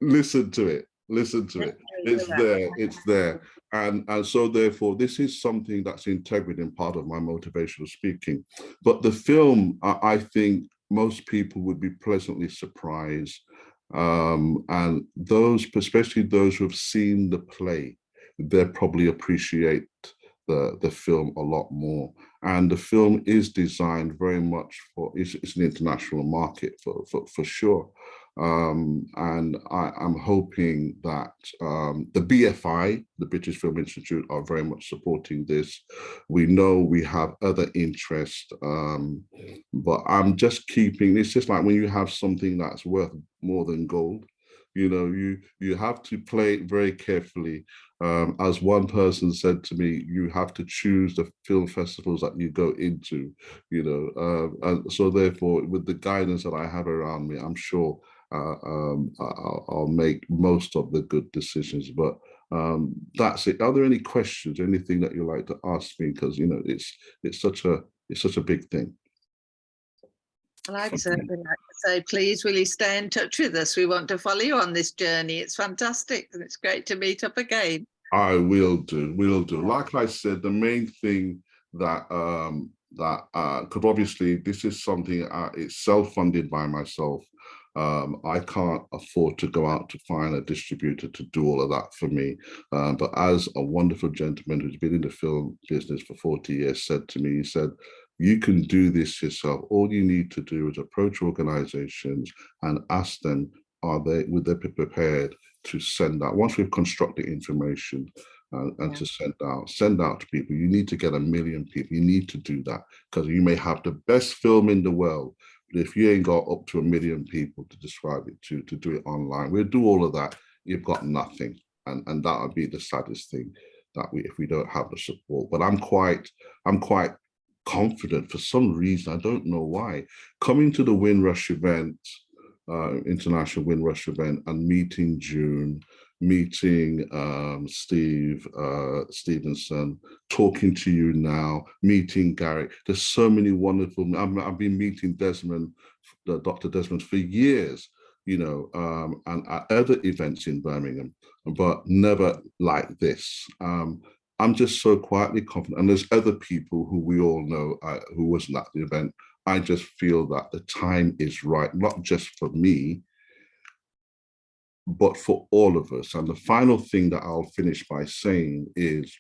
S4: Listen to it. Listen to it. It's there. It's there. And so therefore, this is something that's integrated in part of my motivational speaking. But the film, I think most people would be pleasantly surprised. And those, especially those who have seen the play, they probably appreciate the film a lot more. And the film is designed very much for, it's an international market for sure. And I'm hoping that the BFI, the British Film Institute, are very much supporting this. We know we have other interests, but I'm just keeping, it's just like when you have something that's worth more than gold, you know, you have to play it very carefully. As one person said to me, you have to choose the film festivals that you go into, you know, and so therefore, with the guidance that I have around me, I'm sure I'll make most of the good decisions. But that's it. Are there any questions, anything that you like to ask me? Because, you know, it's such a big thing.
S1: Well, I'd certainly like to say, please, will you stay in touch with us? We want to follow you on this journey. It's fantastic, and it's great to meet up again.
S4: I will do. Like I said, the main thing that because obviously this is something it's self-funded by myself. I can't afford to go out to find a distributor to do all of that for me. But as a wonderful gentleman who's been in the film business for 40 years said to me, he said, you can do this yourself. All you need to do is approach organizations and ask them, would they be prepared to send out, once we've constructed information and to send out to people. You need to get 1 million people. You need to do that, because you may have the best film in the world, but if you ain't got up to 1 million people to describe it to do it online, we'll do all of that, you've got nothing. And that would be the saddest thing, that if we don't have the support. But I'm quite confident for some reason, I don't know why, coming to the Windrush event, International Windrush event, and meeting June, meeting Steve Stevenson, talking to you now, meeting Gary. There's so many wonderful, I've been meeting Desmond, Dr. Desmond, for years, you know, and at other events in Birmingham, but never like this. I'm just so quietly confident. And there's other people who we all know who wasn't at the event. I just feel that the time is right, not just for me, but for all of us. And the final thing that I'll finish by saying is,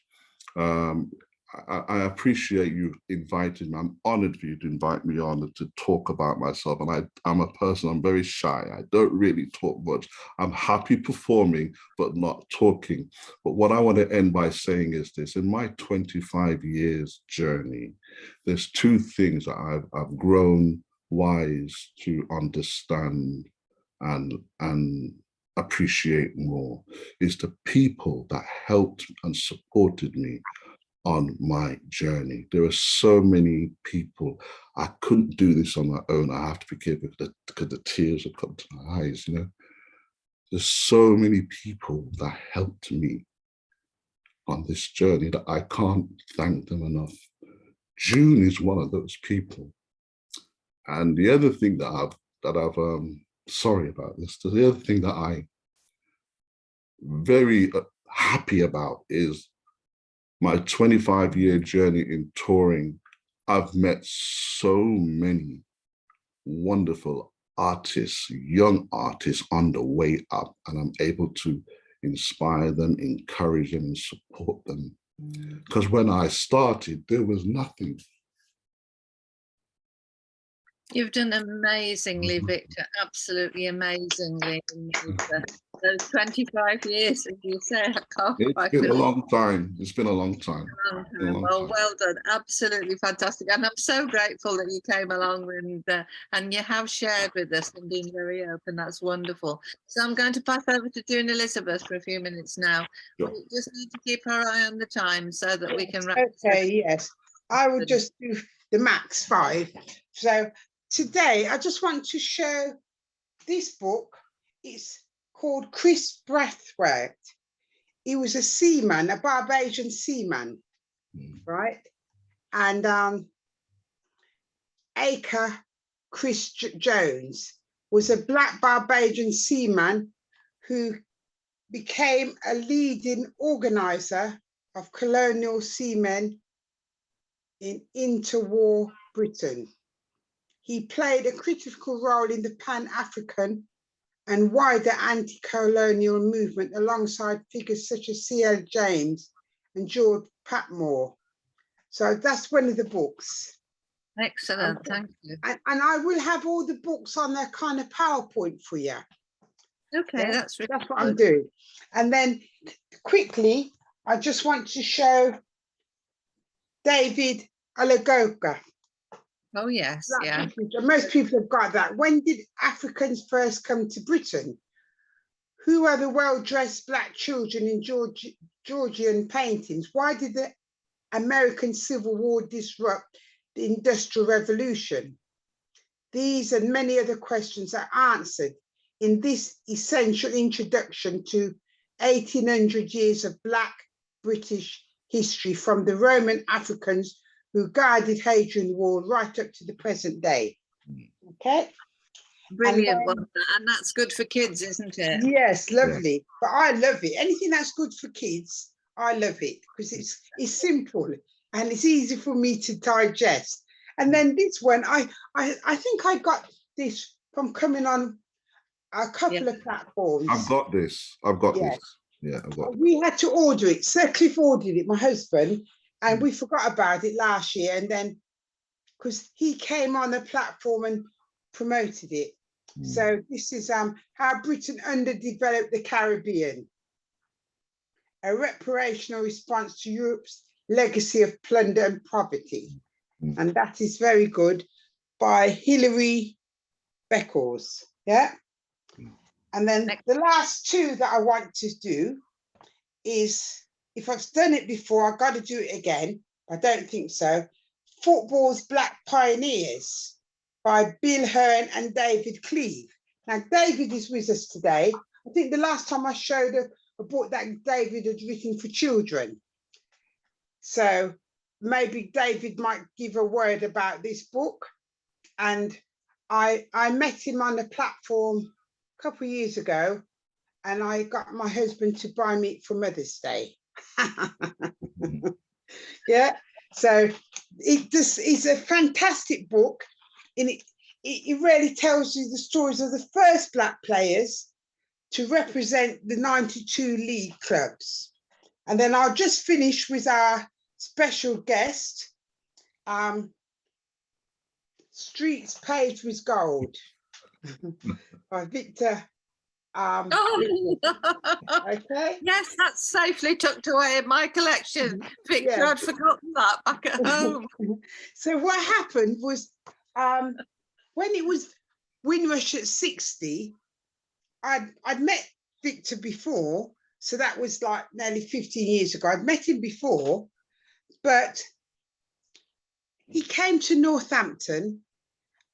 S4: I appreciate you inviting me. I'm honored for you to invite me on to talk about myself. And I'm a person, I'm very shy. I don't really talk much. I'm happy performing, but not talking. But what I want to end by saying is this: in my 25 years journey, there's two things that I've grown wise to understand and appreciate more. Is the people that helped and supported me on my journey. There are so many people. I couldn't do this on my own. I have to be careful because the tears have come to my eyes, you know. There's so many people that helped me on this journey that I can't thank them enough. June is one of those people. And the other thing that I've sorry about this, the other thing that I'm very happy about is my 25-year journey in touring. I've met so many wonderful artists, young artists on the way up, and I'm able to inspire them, encourage them, and support them. Because when I started, there was nothing.
S1: You've done amazingly, Victor, absolutely amazingly. Those 25 years, as you say, I can't
S4: It's
S1: quite
S4: been a
S1: believe
S4: long time. It's been a long time.
S1: long
S4: Been a
S1: time.
S4: long
S1: Well,
S4: time.
S1: well done, absolutely fantastic. And I'm so grateful that you came along and you have shared with us and been very open. That's wonderful. So I'm going to pass over to June Elizabeth for a few minutes now.
S4: Sure.
S1: We just need to keep our eye on the time so that we can wrap this
S3: Okay, yes. I will just do the max 5. So today I just want to show this book. It's called Chris Brathwaite. He was a seaman, a Barbadian seaman, right? And Acre Chris Jones was a black Barbadian seaman who became a leading organizer of colonial seamen in interwar Britain. He played a critical role in the Pan-African and wider anti-colonial movement alongside figures such as C.L. James and George Patmore. So that's one of the books.
S1: Excellent, thank you.
S3: And I will have all the books on their kind of PowerPoint for you.
S1: Okay,
S3: Yeah,
S1: that's really
S3: what
S1: good.
S3: I'm doing. And then quickly, I just want to show David Alagoka.
S1: Oh yes, yeah.
S3: Most people have got that. When did Africans first come to Britain? Who are the well-dressed black children in Georgian paintings? Why did the American Civil War disrupt the Industrial Revolution? These and many other questions are answered in this essential introduction to 1800 years of Black British history, from the Roman Africans who guided Hadrian Wall right up to the present day. Okay.
S1: Brilliant one. And that's good for kids, isn't it?
S3: Yes, lovely. But I love it. Anything that's good for kids, I love it because it's simple and it's easy for me to digest. And then this one, I think I got this from coming on a couple of platforms.
S4: I've got this. I've got this. Yeah, I've got
S3: We had to order it. Sir Cliff ordered it, my husband, and we forgot about it last year. And then, because he came on the platform and promoted it. So this is How Britain Underdeveloped the Caribbean, a reparational response to Europe's legacy of plunder and poverty. And that is very good, by Hilary Beckles. Yeah. And then the last 2 that I want to do is, if I've done it before, I've got to do it again. I don't think so. Football's Black Pioneers by Bill Hearn and David Cleave. Now, David is with us today. I think the last time I showed a book that David had written for children. So maybe David might give a word about this book. And I met him on a platform a couple of years ago, and I got my husband to buy me it for Mother's Day. Yeah, so it's a fantastic book, and it really tells you the stories of the first Black players to represent the 92 league clubs. And then I'll just finish with our special guest, Streets Paved with Gold by Victor. Okay.
S1: Yes, that's safely tucked away in my collection. Victor, I'd forgotten that back at home.
S3: So what happened was, when it was Windrush at 60, I'd met Victor before, so that was like nearly 15 years ago. I'd met him before, but he came to Northampton,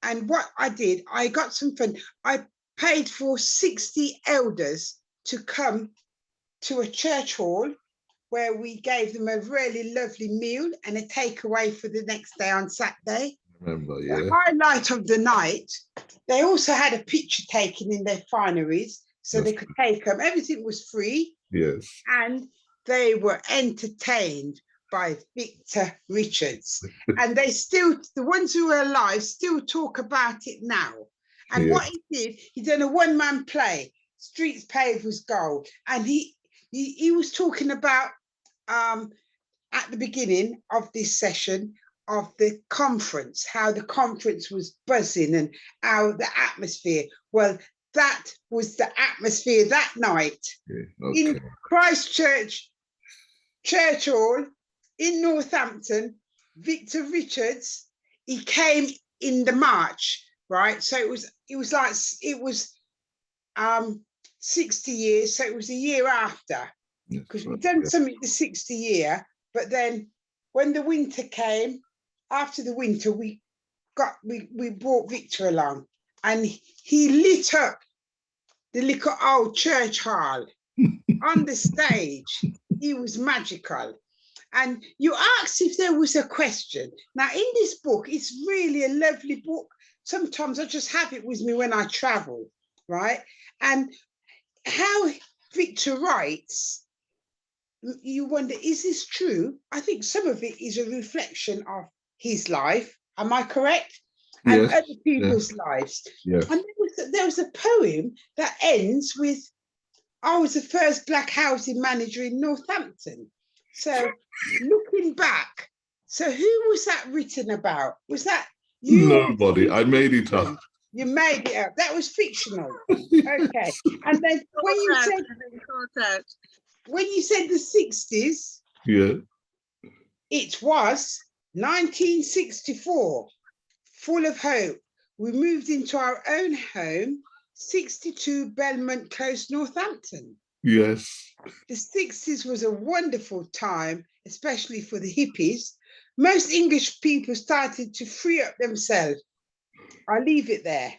S3: and what I did, I got some fun. I paid for 60 elders to come to a church hall where we gave them a really lovely meal and a takeaway for the next day on Saturday.
S4: Remember, yeah.
S3: The highlight of the night, they also had a picture taken in their fineries, so they could take them. Everything was free.
S4: Yes.
S3: And they were entertained by Victor Richards. And they still, the ones who are alive, still talk about it now. And what he did, he done a one-man play, Streets Paved with Gold. And he was talking about, at the beginning of this session, of the conference, how the conference was buzzing and how the atmosphere. Well, that was the atmosphere that night in Christchurch Church Hall in Northampton. Victor Richards, he came in the march, right? So it was 60 years, so it was a year after, because we've done something the 60 year, but then when the winter came, after the winter, we brought Victor along, and he lit up the little old church hall on the stage. He was magical. And you asked if there was a question. Now, in this book, it's really a lovely book. Sometimes I just have it with me when I travel, right? And how Victor writes, you wonder, is this true? I think some of it is a reflection of his life. Am I correct? And
S4: Yes,
S3: other people's lives.
S4: yes.
S3: And there was a poem that ends with, I was the first black housing manager in Northampton. So looking back, so who was that written about? Was that you?
S4: Nobody. I made it up.
S3: You made it up. That was fictional. Okay. And then when you said the 60s,
S4: Yeah.
S3: it was 1964. Full of hope. We moved into our own home, 62 Belmont Close, Northampton.
S4: Yes.
S3: The 60s was a wonderful time, especially for the hippies. Most English people started to free up themselves. I'll leave it there.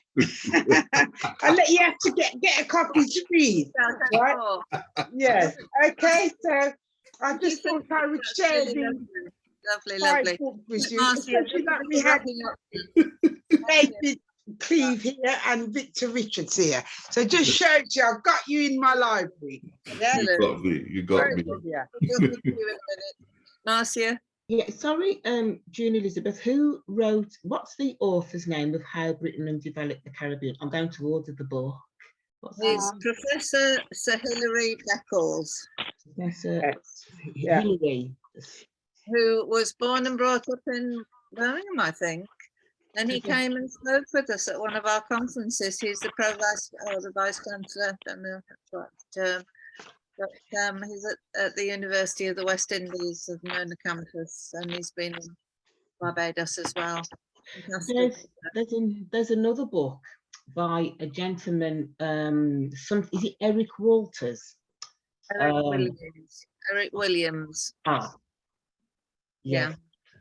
S3: I'll let you have to get a copy to read. Right? Yes. Okay. So I just thought I would share the
S1: lovely.
S3: books with you, especially that we had David Cleve here and Victor Richards here. So just shows you I've got you in my library. Yeah?
S4: You got me.
S3: Yeah.
S1: Marcia?
S7: Yeah, sorry, June Elizabeth, who wrote, what's the author's name of How Britain Developed the Caribbean? I'm going to order the book.
S1: It's Professor Sir Hilary Beckles.
S7: Professor Hilary.
S1: Who was born and brought up in Birmingham, I think. And he came and spoke with us at one of our conferences. He's the provost or the vice chancellor, I don't know what term, but he's at the University of the West Indies of Mona campus, and he's been in Barbados as well.
S7: There's another book by a gentleman, is it Eric Walters?
S1: Eric Williams. Yeah.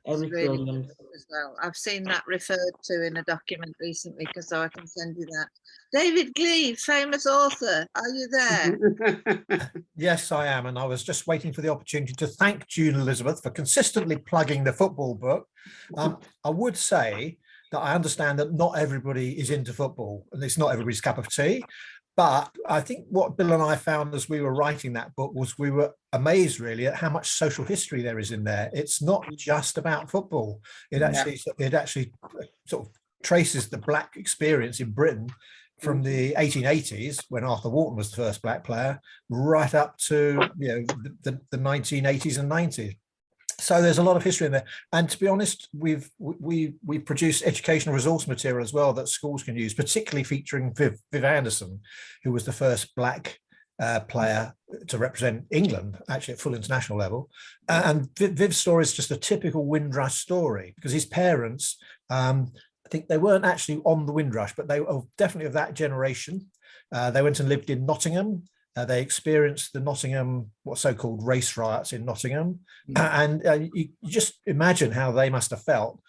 S7: Eric
S1: really
S7: Williams
S1: as well. I've seen that referred to in a document recently, because so I can send you that. David Cleve, famous author, are you there?
S12: Yes, I am, and I was just waiting for the opportunity to thank June Elizabeth for consistently plugging the football book. I would say that I understand that not everybody is into football, and it's not everybody's cup of tea. But I think what Bill and I found as we were writing that book was we were amazed really at how much social history there is in there. It's not just about football. It actually sort of traces the black experience in Britain from the 1880s, when Arthur Wharton was the first black player, right up to the 1980s and 90s. So there's a lot of history in there, and to be honest, we produce educational resource material as well that schools can use, particularly featuring Viv Anderson, who was the first black player to represent England, actually at full international level. And Viv's story is just a typical Windrush story, because his parents, I think they weren't actually on the Windrush, but they were definitely of that generation. They went and lived in Nottingham. They experienced the Nottingham, what so-called race riots in Nottingham. And you just imagine how they must have felt.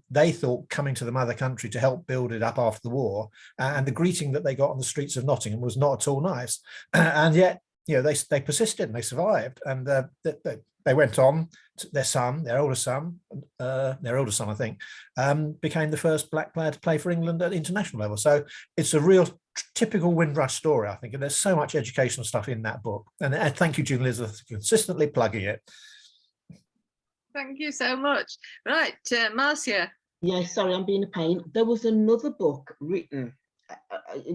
S12: They thought coming to the mother country to help build it up after the war. And the greeting that they got on the streets of Nottingham was not at all nice. And yet, they persisted and they survived. And they went on. Their older son, I think, became the first black player to play for England at international level. So it's a real typical Windrush story, I think, and there's so much educational stuff in that book. And thank you, June Elizabeth, for consistently plugging it.
S1: Thank you so much. Right, Marcia.
S7: Yeah, sorry, I'm being a pain. There was another book written,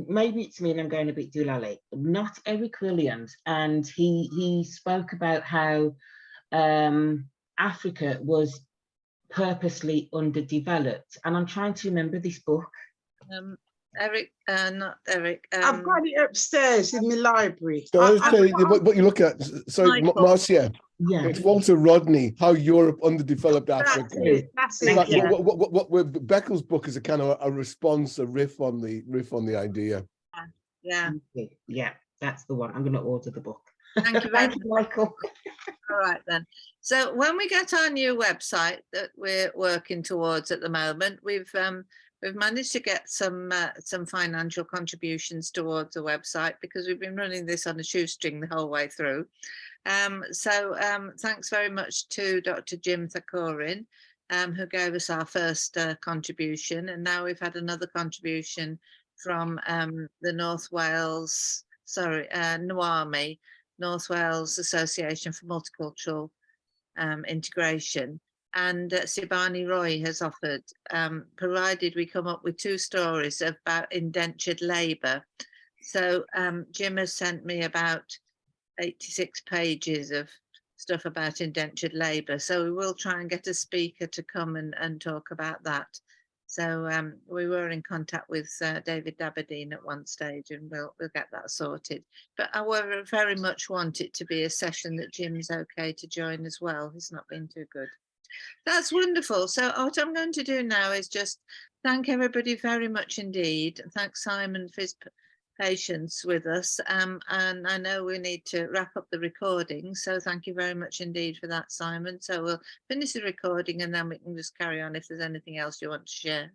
S7: maybe it's me and I'm going a bit doolally, not Eric Williams, and he spoke about how Africa was purposely underdeveloped. And I'm trying to remember this book.
S1: Eric, not Eric.
S3: I've got it upstairs in my library.
S6: So I was
S3: I-
S6: telling you what you look at. Sorry,
S1: Michael.
S6: Marcia.
S7: Yeah.
S6: It's Walter Rodney, How Europe Underdeveloped
S3: That's
S6: Africa.
S3: it. That's
S6: It's
S3: it.
S6: like,
S3: Yeah.
S6: what Beckel's book is a kind of a response, a riff on the idea.
S1: Yeah.
S7: Yeah, that's the one. I'm going to order the book.
S1: Thank you very
S7: Thank you, Michael.
S1: All right then. So when we get our new website that we're working towards at the moment, we've managed to get some financial contributions towards the website because we've been running this on a shoestring the whole way through. So thanks very much to Dr. Jim Thakorin, who gave us our first contribution, and now we've had another contribution from the North Wales, NWAMI, North Wales Association for Multicultural Integration, and Sibani Roy has offered, provided we come up with 2 stories about indentured labour. So Jim has sent me about 86 pages of stuff about indentured labour. So we will try and get a speaker to come and talk about that. So we were in contact with David Daberdeen at one stage, and we'll get that sorted. But I would very much want it to be a session that Jim's okay to join as well. He's not been too good. That's wonderful. So what I'm going to do now is just thank everybody very much indeed. Thanks, Simon, for his patience with us. And I know we need to wrap up the recording. So thank you very much indeed for that, Simon. So we'll finish the recording and then we can just carry on if there's anything else you want to share.